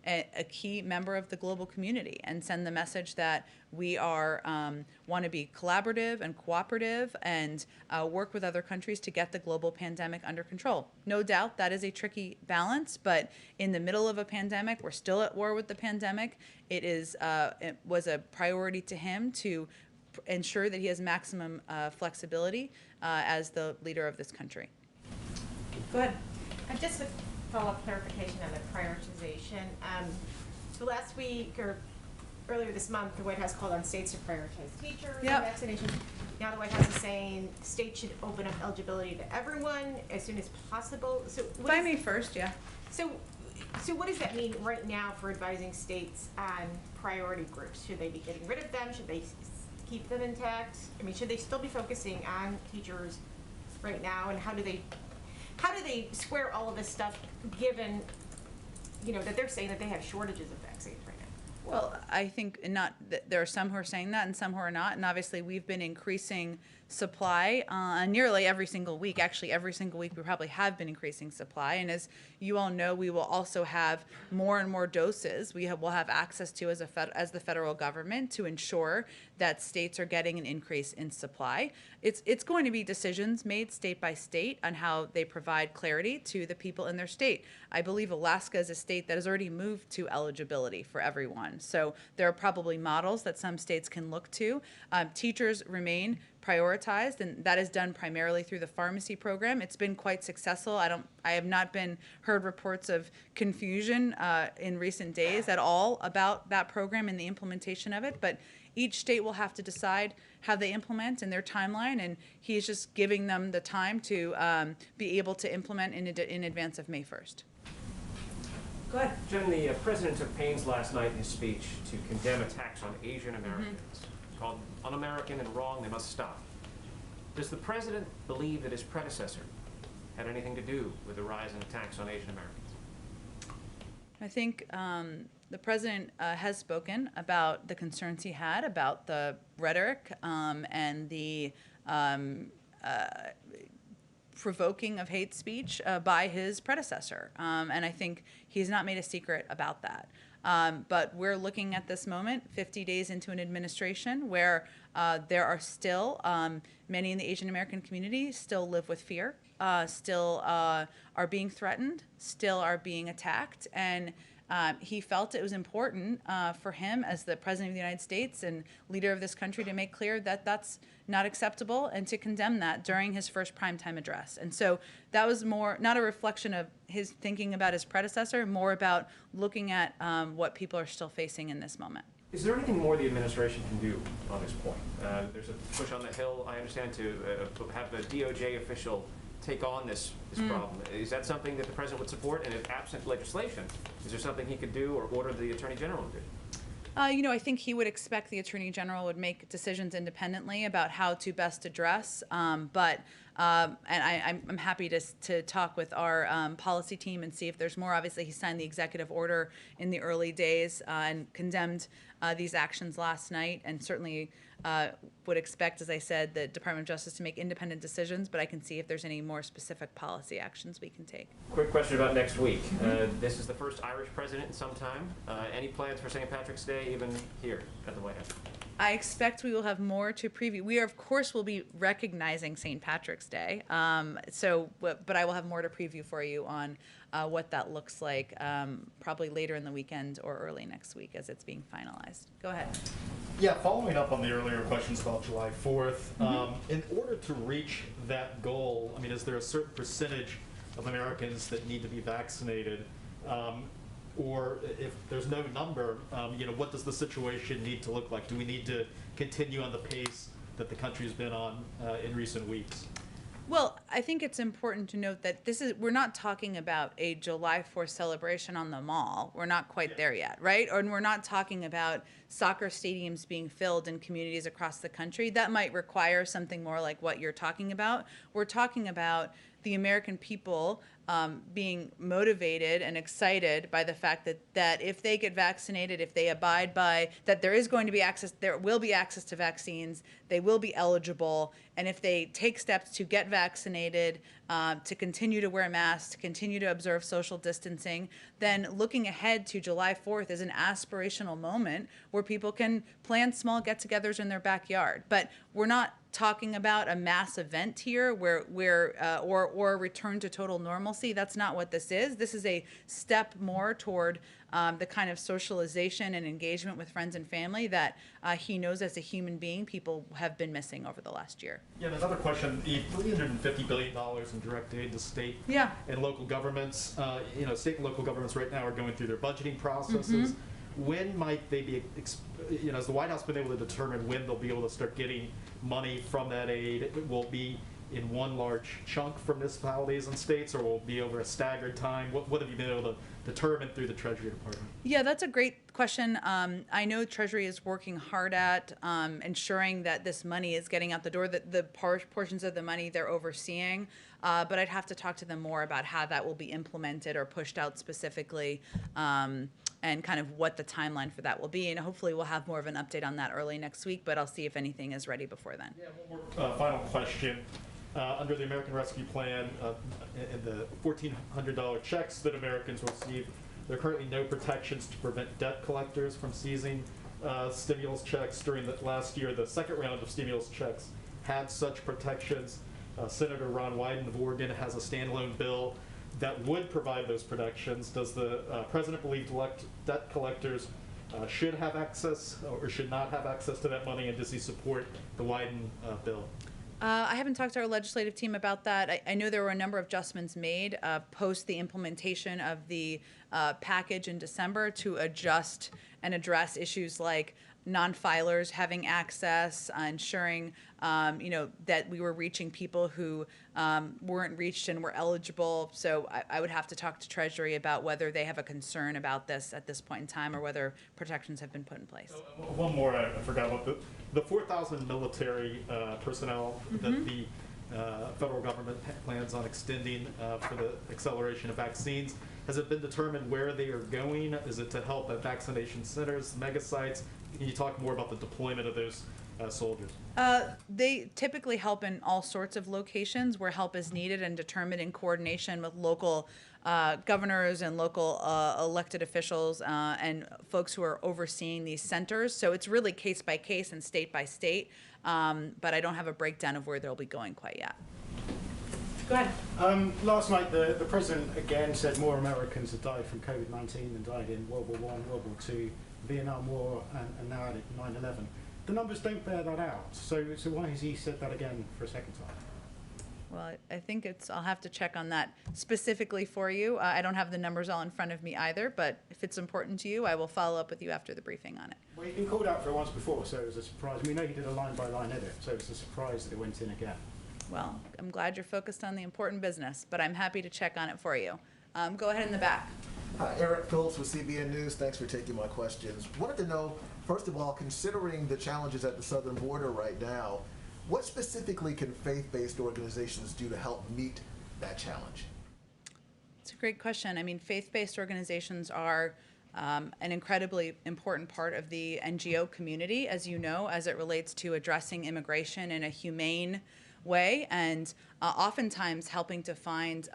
a key member of the global community and send the message that we want to be collaborative and cooperative and work with other countries to get the global pandemic under control. No doubt that is a tricky balance, but in the middle of a pandemic, we're still at war with the pandemic. It was a priority to him to ensure that he has maximum flexibility as the leader of this country. Go ahead. Just a follow-up clarification on the prioritization. So last week, or earlier this month, the White House called on states to prioritize teachers and vaccination. Now the White House is saying states should open up eligibility to everyone as soon as possible. So By May 1st, yeah. So what does that mean right now for advising states on priority groups? Should they be getting rid of them? Should they keep them intact? I mean, should they still be focusing on teachers right now? And how do they square all of this stuff given, that they're saying that they have shortages of vaccines right now? Well, I think not. There are some who are saying that, and some who are not. And obviously, we've been increasing supply nearly every single week. Actually, every single week we probably have been increasing supply. And as you all know, we will also have more and more doses. Will have access to as the federal government to ensure that states are getting an increase in supply. It's going to be decisions made state by state on how they provide clarity to the people in their state. I believe Alaska is a state that has already moved to eligibility for everyone. So there are probably models that some states can look to. Teachers remain prioritized, and that is done primarily through the pharmacy program. It's been quite successful. I have not heard reports of confusion in recent days at all about that program and the implementation of it, but each state will have to decide how they implement and their timeline, and he's just giving them the time to be able to implement in advance of May 1st. Go ahead. Jen, the president took pains last night in his speech to condemn attacks on Asian Americans. Called un-American and wrong, they must stop. Does the president believe that his predecessor had anything to do with the rise in attacks on Asian Americans? I think the president has spoken about the concerns he had about the rhetoric and the provoking of hate speech by his predecessor. And I think he's not made a secret about that. But we're looking at this moment, 50 days into an administration, where there are still many in the Asian American community still live with fear, still are being threatened, still are being attacked. And he felt it was important for him as the President of the United States and leader of this country to make clear that that's not acceptable and to condemn that during his first primetime address. And so that was more, not a reflection of his thinking about his predecessor, more about looking at what people are still facing in this moment. Is there anything more the administration can do on this point? There's a push on the Hill, I understand, to have the DOJ official take on this problem. Is that something that the president would support? And if absent legislation, is there something he could do or order the Attorney General to do? I think he would expect the Attorney General would make decisions independently about how to best address. And I'm happy to talk with our policy team and see if there's more. Obviously, he signed the executive order in the early days and condemned these actions last night, and certainly would expect, as I said, the Department of Justice to make independent decisions, but I can see if there's any more specific policy actions we can take. Quick question about next week. This is the first Irish president in some time. Any plans for St. Patrick's Day, even here at the White House? I expect we will have more to preview. We, of course, will be recognizing St. Patrick's Day, but I will have more to preview for you on what that looks like probably later in the weekend or early next week as it's being finalized. Go ahead. Yeah, following up on the earlier questions about July 4th, in order to reach that goal, I mean, is there a certain percentage of Americans that need to be vaccinated? Or if there's no number, what does the situation need to look like? Do we need to continue on the pace that the country's been on in recent weeks? Well, I think it's important to note that we're not talking about a July 4th celebration on the mall. We're not quite there yet, right? And we're not talking about soccer stadiums being filled in communities across the country. That might require something more like what you're talking about. We're talking about the American people being motivated and excited by the fact that if they get vaccinated, if they abide by that, there will be access to vaccines, they will be eligible, and if they take steps to get vaccinated, to continue to wear masks, to continue to observe social distancing, then looking ahead to July 4th is an aspirational moment where people can plan small get-togethers in their backyard. But we're not talking about a mass event here or a return to total normalcy. That's not what this is. This is a step more toward the kind of socialization and engagement with friends and family that he knows as a human being people have been missing over the last year. Yeah, and another question, the $350 billion in direct aid to state and local governments. State and local governments right now are going through their budgeting processes. When might they be, has the White House been able to determine when they'll be able to start getting money from that aid? Will it be in one large chunk for municipalities and states, or will it be over a staggered time? What have you been able to determine through the Treasury Department? Yeah, that's a great question. I know Treasury is working hard at ensuring that this money is getting out the door, that the portions of the money they're overseeing, but I'd have to talk to them more about how that will be implemented or pushed out specifically and kind of what the timeline for that will be. And hopefully we'll have more of an update on that early next week, but I'll see if anything is ready before then. Yeah, one more final question. Under the American Rescue Plan, in the $1,400 checks that Americans receive, there are currently no protections to prevent debt collectors from seizing stimulus checks. During the last year, the second round of stimulus checks had such protections. Senator Ron Wyden of Oregon has a standalone bill that would provide those protections. Does the president believe debt collectors should have access or should not have access to that money, and does he support the Wyden bill? I haven't talked to our legislative team about that. I know there were a number of adjustments made post the implementation of the package in December to adjust and address issues like non-filers having access, ensuring that we were reaching people who weren't reached and were eligible. So I would have to talk to Treasury about whether they have a concern about this at this point in time, or whether protections have been put in place. One more I forgot about. The 4,000 military personnel that the federal government plans on extending for the acceleration of vaccines. Has it been determined where they are going? Is it to help at vaccination centers, mega sites? Can you talk more about the deployment of those soldiers? They typically help in all sorts of locations where help is needed and determined in coordination with local governors and local elected officials and folks who are overseeing these centers. So it's really case by case and state by state, but I don't have a breakdown of where they'll be going quite yet. Go ahead. Last night, the president again said more Americans have died from COVID-19 than died in World War I, World War II, Vietnam War, and now at 9/11. The numbers don't bear that out. So why has he said that again for a second time? Well, I think I'll have to check on that specifically for you. I don't have the numbers all in front of me either, but if it's important to you, I will follow up with you after the briefing on it. Well, you've been called out for it once before, so it was a surprise. We know you did a line-by-line edit, so it's a surprise that it went in again. Well, I'm glad you're focused on the important business, but I'm happy to check on it for you. Go ahead in the back. Hi, Eric Phillips with CBN News. Thanks for taking my questions. Wanted to know, first of all, considering the challenges at the southern border right now, what specifically can faith-based organizations do to help meet that challenge? It's a great question. I mean, faith-based organizations are an incredibly important part of the NGO community, as you know, as it relates to addressing immigration in a humane way, and oftentimes helping to find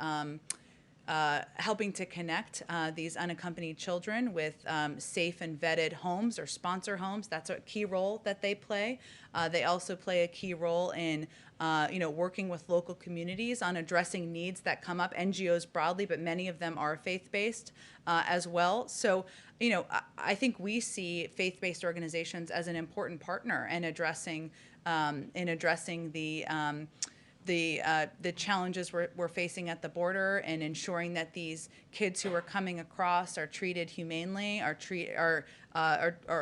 helping to connect these unaccompanied children with safe and vetted homes or sponsor homes. That's a key role that they play. They also play a key role in working with local communities on addressing needs that come up, NGOs broadly, but many of them are faith-based as well. So, I think we see faith-based organizations as an important partner in addressing the challenges we're facing at the border, and ensuring that these kids who are coming across are treated humanely, or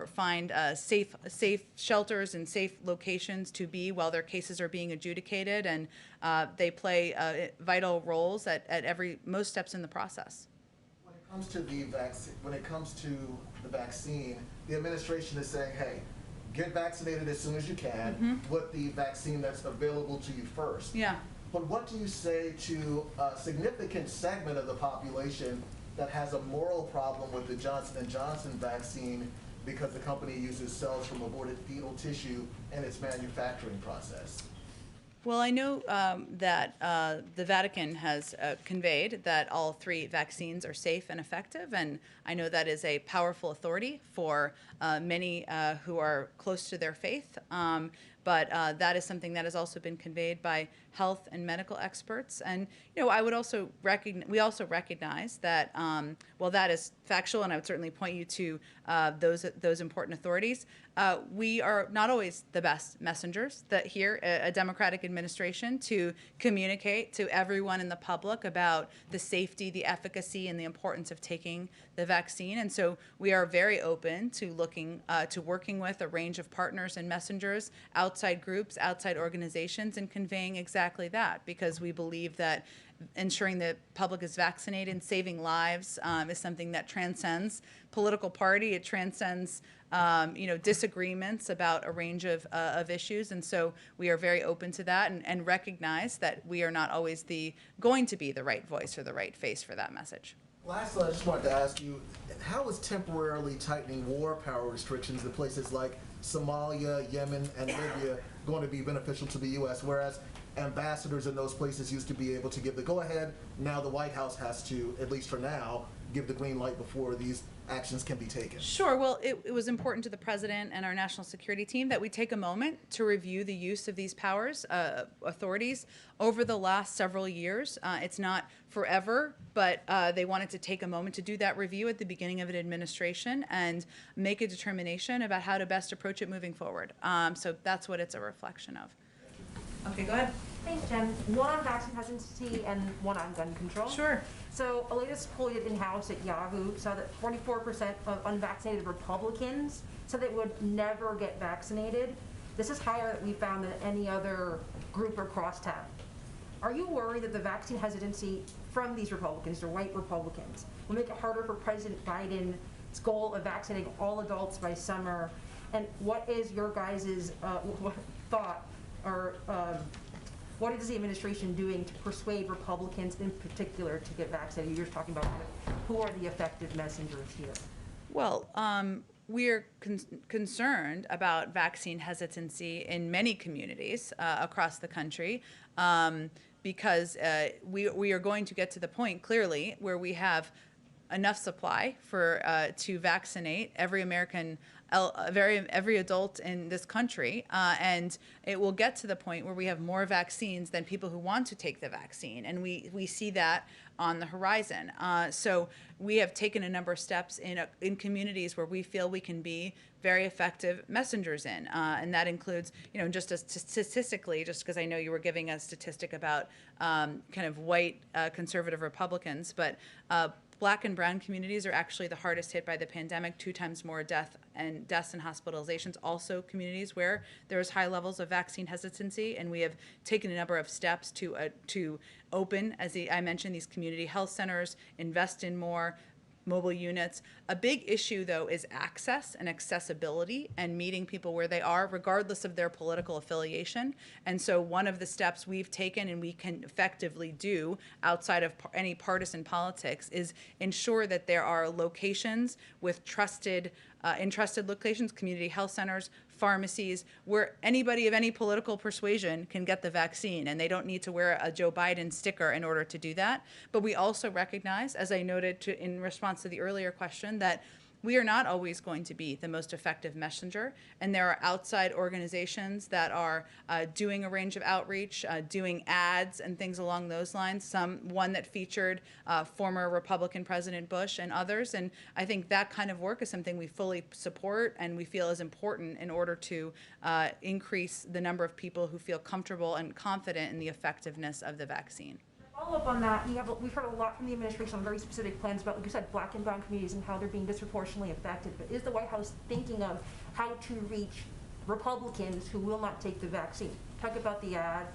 find safe shelters and safe locations to be while their cases are being adjudicated, and they play vital roles at most steps in the process. When it comes to the vaccine, the administration is saying, hey, get vaccinated as soon as you can with the vaccine that's available to you first. Yeah. But what do you say to a significant segment of the population that has a moral problem with the Johnson & Johnson vaccine because the company uses cells from aborted fetal tissue in its manufacturing process? Well, I know that the Vatican has conveyed that all 3 vaccines are safe and effective, and I know that is a powerful authority for many who are close to their faith. But that is something that has also been conveyed by health and medical experts. And I would also we also recognize that while that is factual, and I would certainly point you to those important authorities, we are not always the best messengers that here, a Democratic administration, to communicate to everyone in the public about the safety, the efficacy, and the importance of taking the vaccine. And so we are very open to looking to working with a range of partners and messengers, outside groups, outside organizations, and conveying exactly that, because we believe that ensuring the public is vaccinated and saving lives is something that transcends political party. It transcends disagreements about a range of issues, and so we are very open to that, and recognize that we are not always going to be the right voice or the right face for that message. Lastly, I just wanted to ask you, how is temporarily tightening war power restrictions in places like Somalia, Yemen, and Libya going to be beneficial to the U.S., whereas ambassadors in those places used to be able to give the go-ahead? Now the White House has to, at least for now, give the green light before these actions can be taken. Sure. Well, it was important to the president and our national security team that we take a moment to review the use of these powers, authorities, over the last several years. It's not forever, but they wanted to take a moment to do that review at the beginning of an administration and make a determination about how to best approach it moving forward. So that's what it's a reflection of. Okay, go ahead. Thanks, Jen. One on vaccine hesitancy and one on gun control. Sure. So a latest poll we did in-house at Yahoo saw that 44% of unvaccinated Republicans said they would never get vaccinated. This is higher than we found than any other group or crosstab. Are you worried that the vaccine hesitancy from these Republicans, or white Republicans, will make it harder for President Biden's goal of vaccinating all adults by summer? And what is your guys' thought, or what is the administration doing to persuade Republicans in particular to get vaccinated? You're just talking about who are the effective messengers here. Well, we're concerned about vaccine hesitancy in many communities across the country because we are going to get to the point, clearly, where we have enough supply for to vaccinate every American, every adult in this country, and it will get to the point where we have more vaccines than people who want to take the vaccine, and we see that on the horizon. So we have taken a number of steps in communities where we feel we can be very effective messengers in, and that includes, just as statistically, just because I know you were giving a statistic about kind of white conservative Republicans, but Black and brown communities are actually the hardest hit by the pandemic, 2 times more deaths and hospitalizations. Also communities where there's high levels of vaccine hesitancy, and we have taken a number of steps to open, as I mentioned, these community health centers, invest in more mobile units. A big issue, though, is access and accessibility and meeting people where they are, regardless of their political affiliation. And so one of the steps we've taken and we can effectively do outside of any partisan politics is ensure that there are locations with in trusted locations, community health centers, pharmacies, where anybody of any political persuasion can get the vaccine, and they don't need to wear a Joe Biden sticker in order to do that. But we also recognize, as I noted in response to the earlier question, that we are not always going to be the most effective messenger, and there are outside organizations that are doing a range of outreach, doing ads and things along those lines, one that featured former Republican President Bush and others, and I think that kind of work is something we fully support and we feel is important in order to increase the number of people who feel comfortable and confident in the effectiveness of the vaccine. Follow up on that, we've heard a lot from the administration on very specific plans about, like you said, Black and brown communities and how they're being disproportionately affected. But is the White House thinking of how to reach Republicans who will not take the vaccine? Talk about the ad.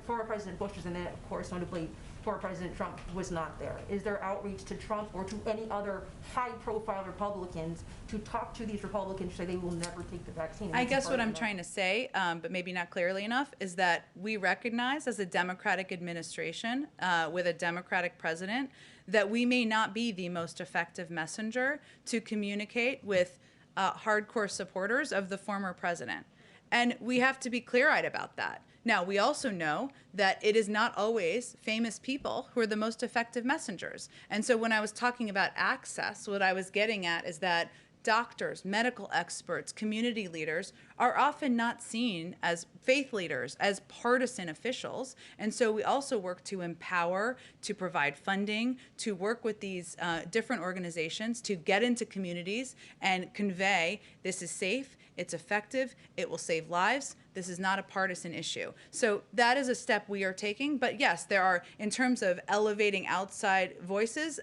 Former President Bush was in it, of course, notably former President Trump was not there. Is there outreach to Trump or to any other high-profile Republicans to talk to these Republicans so they will never take the vaccine? I guess what I'm trying to say, but maybe not clearly enough, is that we recognize as a Democratic administration with a Democratic president that we may not be the most effective messenger to communicate with hardcore supporters of the former president. And we have to be clear-eyed about that. Now, we also know that it is not always famous people who are the most effective messengers. And so when I was talking about access, what I was getting at is that doctors, medical experts, community leaders are often not seen as faith leaders, as partisan officials. And so we also work to empower, to provide funding, to work with these different organizations to get into communities and convey this is safe, it's effective, it will save lives. This is not a partisan issue. So that is a step we are taking. But yes, there are, in terms of elevating outside voices,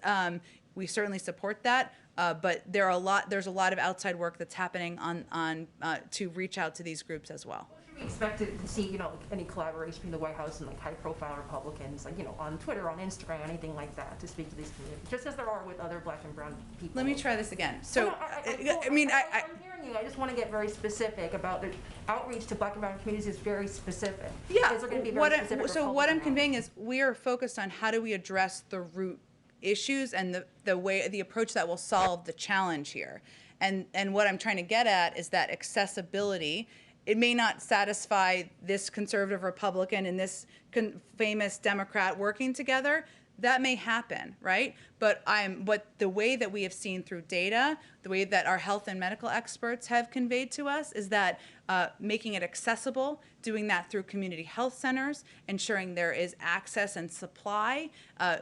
we certainly support that. But there's a lot of outside work that's happening on to reach out to these groups as well. What should we expect to see, any collaboration between the White House and high-profile Republicans, on Twitter, on Instagram, anything like that, to speak to these communities, just as there are with other Black and brown people? Let me try this again. So, I'm hearing you. I just want to get very specific about the outreach to Black and brown communities is very specific. Yeah. Is there going to be very specific so what I'm conveying is we are focused on how do we address the root issues and the approach that will solve the challenge here. And what I'm trying to get at is that accessibility. It may not satisfy this conservative Republican and this famous Democrat working together. That may happen, right? But the way that we have seen through data, the way that our health and medical experts have conveyed to us is that making it accessible, doing that through community health centers, ensuring there is access and supply,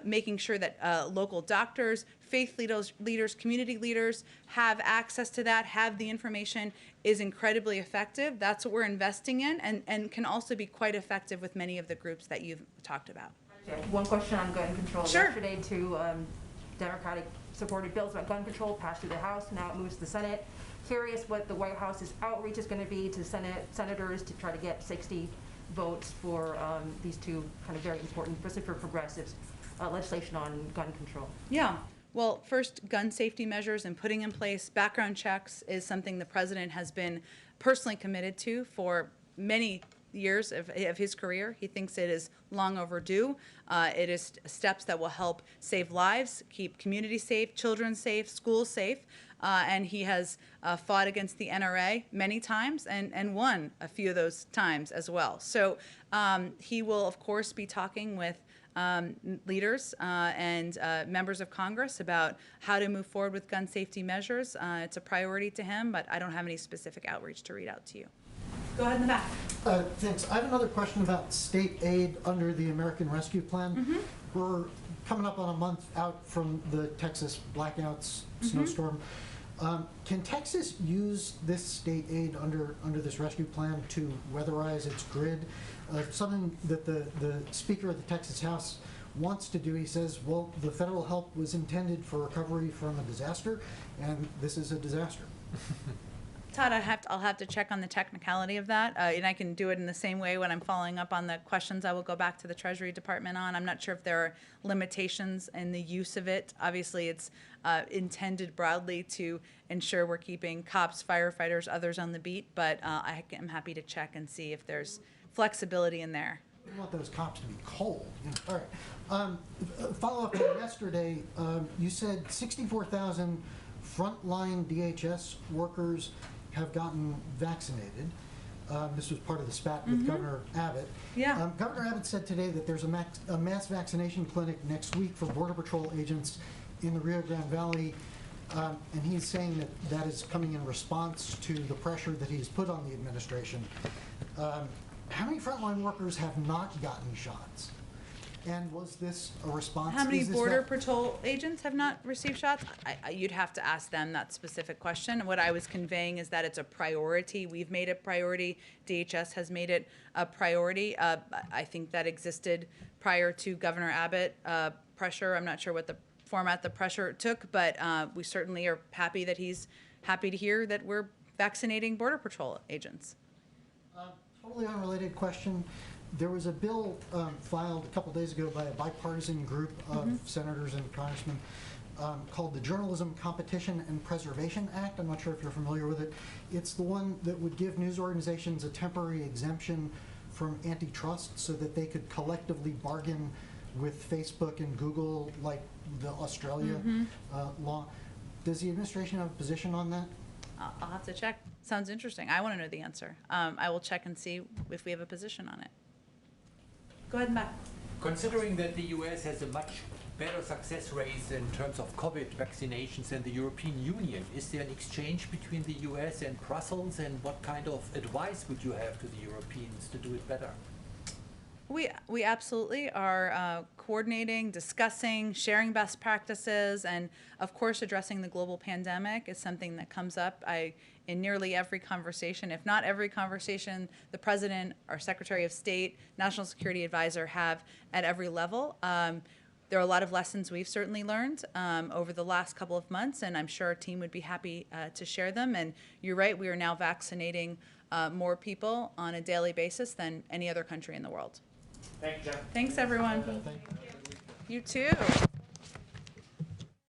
making sure that local doctors, faith leaders, community leaders have access to that, have the information is incredibly effective. That's what we're investing in and can also be quite effective with many of the groups that you've talked about. One question on gun control. Sure. Yesterday, two Democratic supported bills about gun control passed through the House. Now it moves to the Senate. Curious what the White House's outreach is going to be to senators to try to get 60 votes for these two kind of very important, especially for progressives, legislation on gun control. Yeah. Well, first, gun safety measures and putting in place background checks is something the president has been personally committed to for many years of his career. He thinks it is long overdue. It is steps that will help save lives, keep communities safe, children safe, schools safe. And he has fought against the NRA many times and won a few of those times as well. So he will, of course, be talking with leaders and members of Congress about how to move forward with gun safety measures. It's a priority to him, but I don't have any specific outreach to read out to you. Go ahead in the back. Thanks. I have another question about state aid under the American Rescue Plan. Mm-hmm. We're coming up on a month out from the Texas blackouts, snowstorm. Can Texas use this state aid under this rescue plan to weatherize its grid? Something that the Speaker of the Texas House wants to do. He says, well, the federal help was intended for recovery from a disaster, and this is a disaster. Todd, I'll have to check on the technicality of that, and I can do it in the same way when I'm following up on the questions I will go back to the Treasury Department on. I'm not sure if there are limitations in the use of it. Obviously, it's intended broadly to ensure we're keeping cops, firefighters, others on the beat, but I am happy to check and see if there's flexibility in there. We want those cops to be cold. All right. Follow up to yesterday, you said 64,000 frontline DHS workers have gotten vaccinated. This was part of the spat with Governor Abbott. Yeah. Governor Abbott said today that there's a mass vaccination clinic next week for Border Patrol agents in the Rio Grande Valley, and he's saying that that is coming in response to the pressure that he's put on the administration. How many frontline workers have not gotten shots? And was this a response? How many Border Patrol agents have not received shots? You'd have to ask them that specific question. What I was conveying is that it's a priority. We've made it priority. DHS has made it a priority. I think that existed prior to Governor Abbott pressure. I'm not sure what the format the pressure took, but we certainly are happy that he's happy to hear that we're vaccinating Border Patrol agents. Totally unrelated question. There was a bill filed a couple days ago by a bipartisan group of senators and congressmen called the Journalism Competition and Preservation Act. I'm not sure if you're familiar with it. It's the one that would give news organizations a temporary exemption from antitrust so that they could collectively bargain with Facebook and Google like the Australia law. Does the administration have a position on that? I'll have to check. Sounds interesting. I want to know the answer. I will check and see if we have a position on it. Go ahead, Matt. Considering that the US has a much better success rate in terms of COVID vaccinations than the European Union, is there an exchange between the US and Brussels, and what kind of advice would you have to the Europeans to do it better? We absolutely are coordinating, discussing, sharing best practices, and of course addressing the global pandemic is something that comes up in nearly every conversation, if not every conversation the President, our Secretary of State, National Security Advisor have at every level. There are a lot of lessons we've certainly learned over the last couple of months, and I'm sure our team would be happy to share them. And you're right, we are now vaccinating more people on a daily basis than any other country in the world. Thank you, Jen. Thanks, everyone. You too.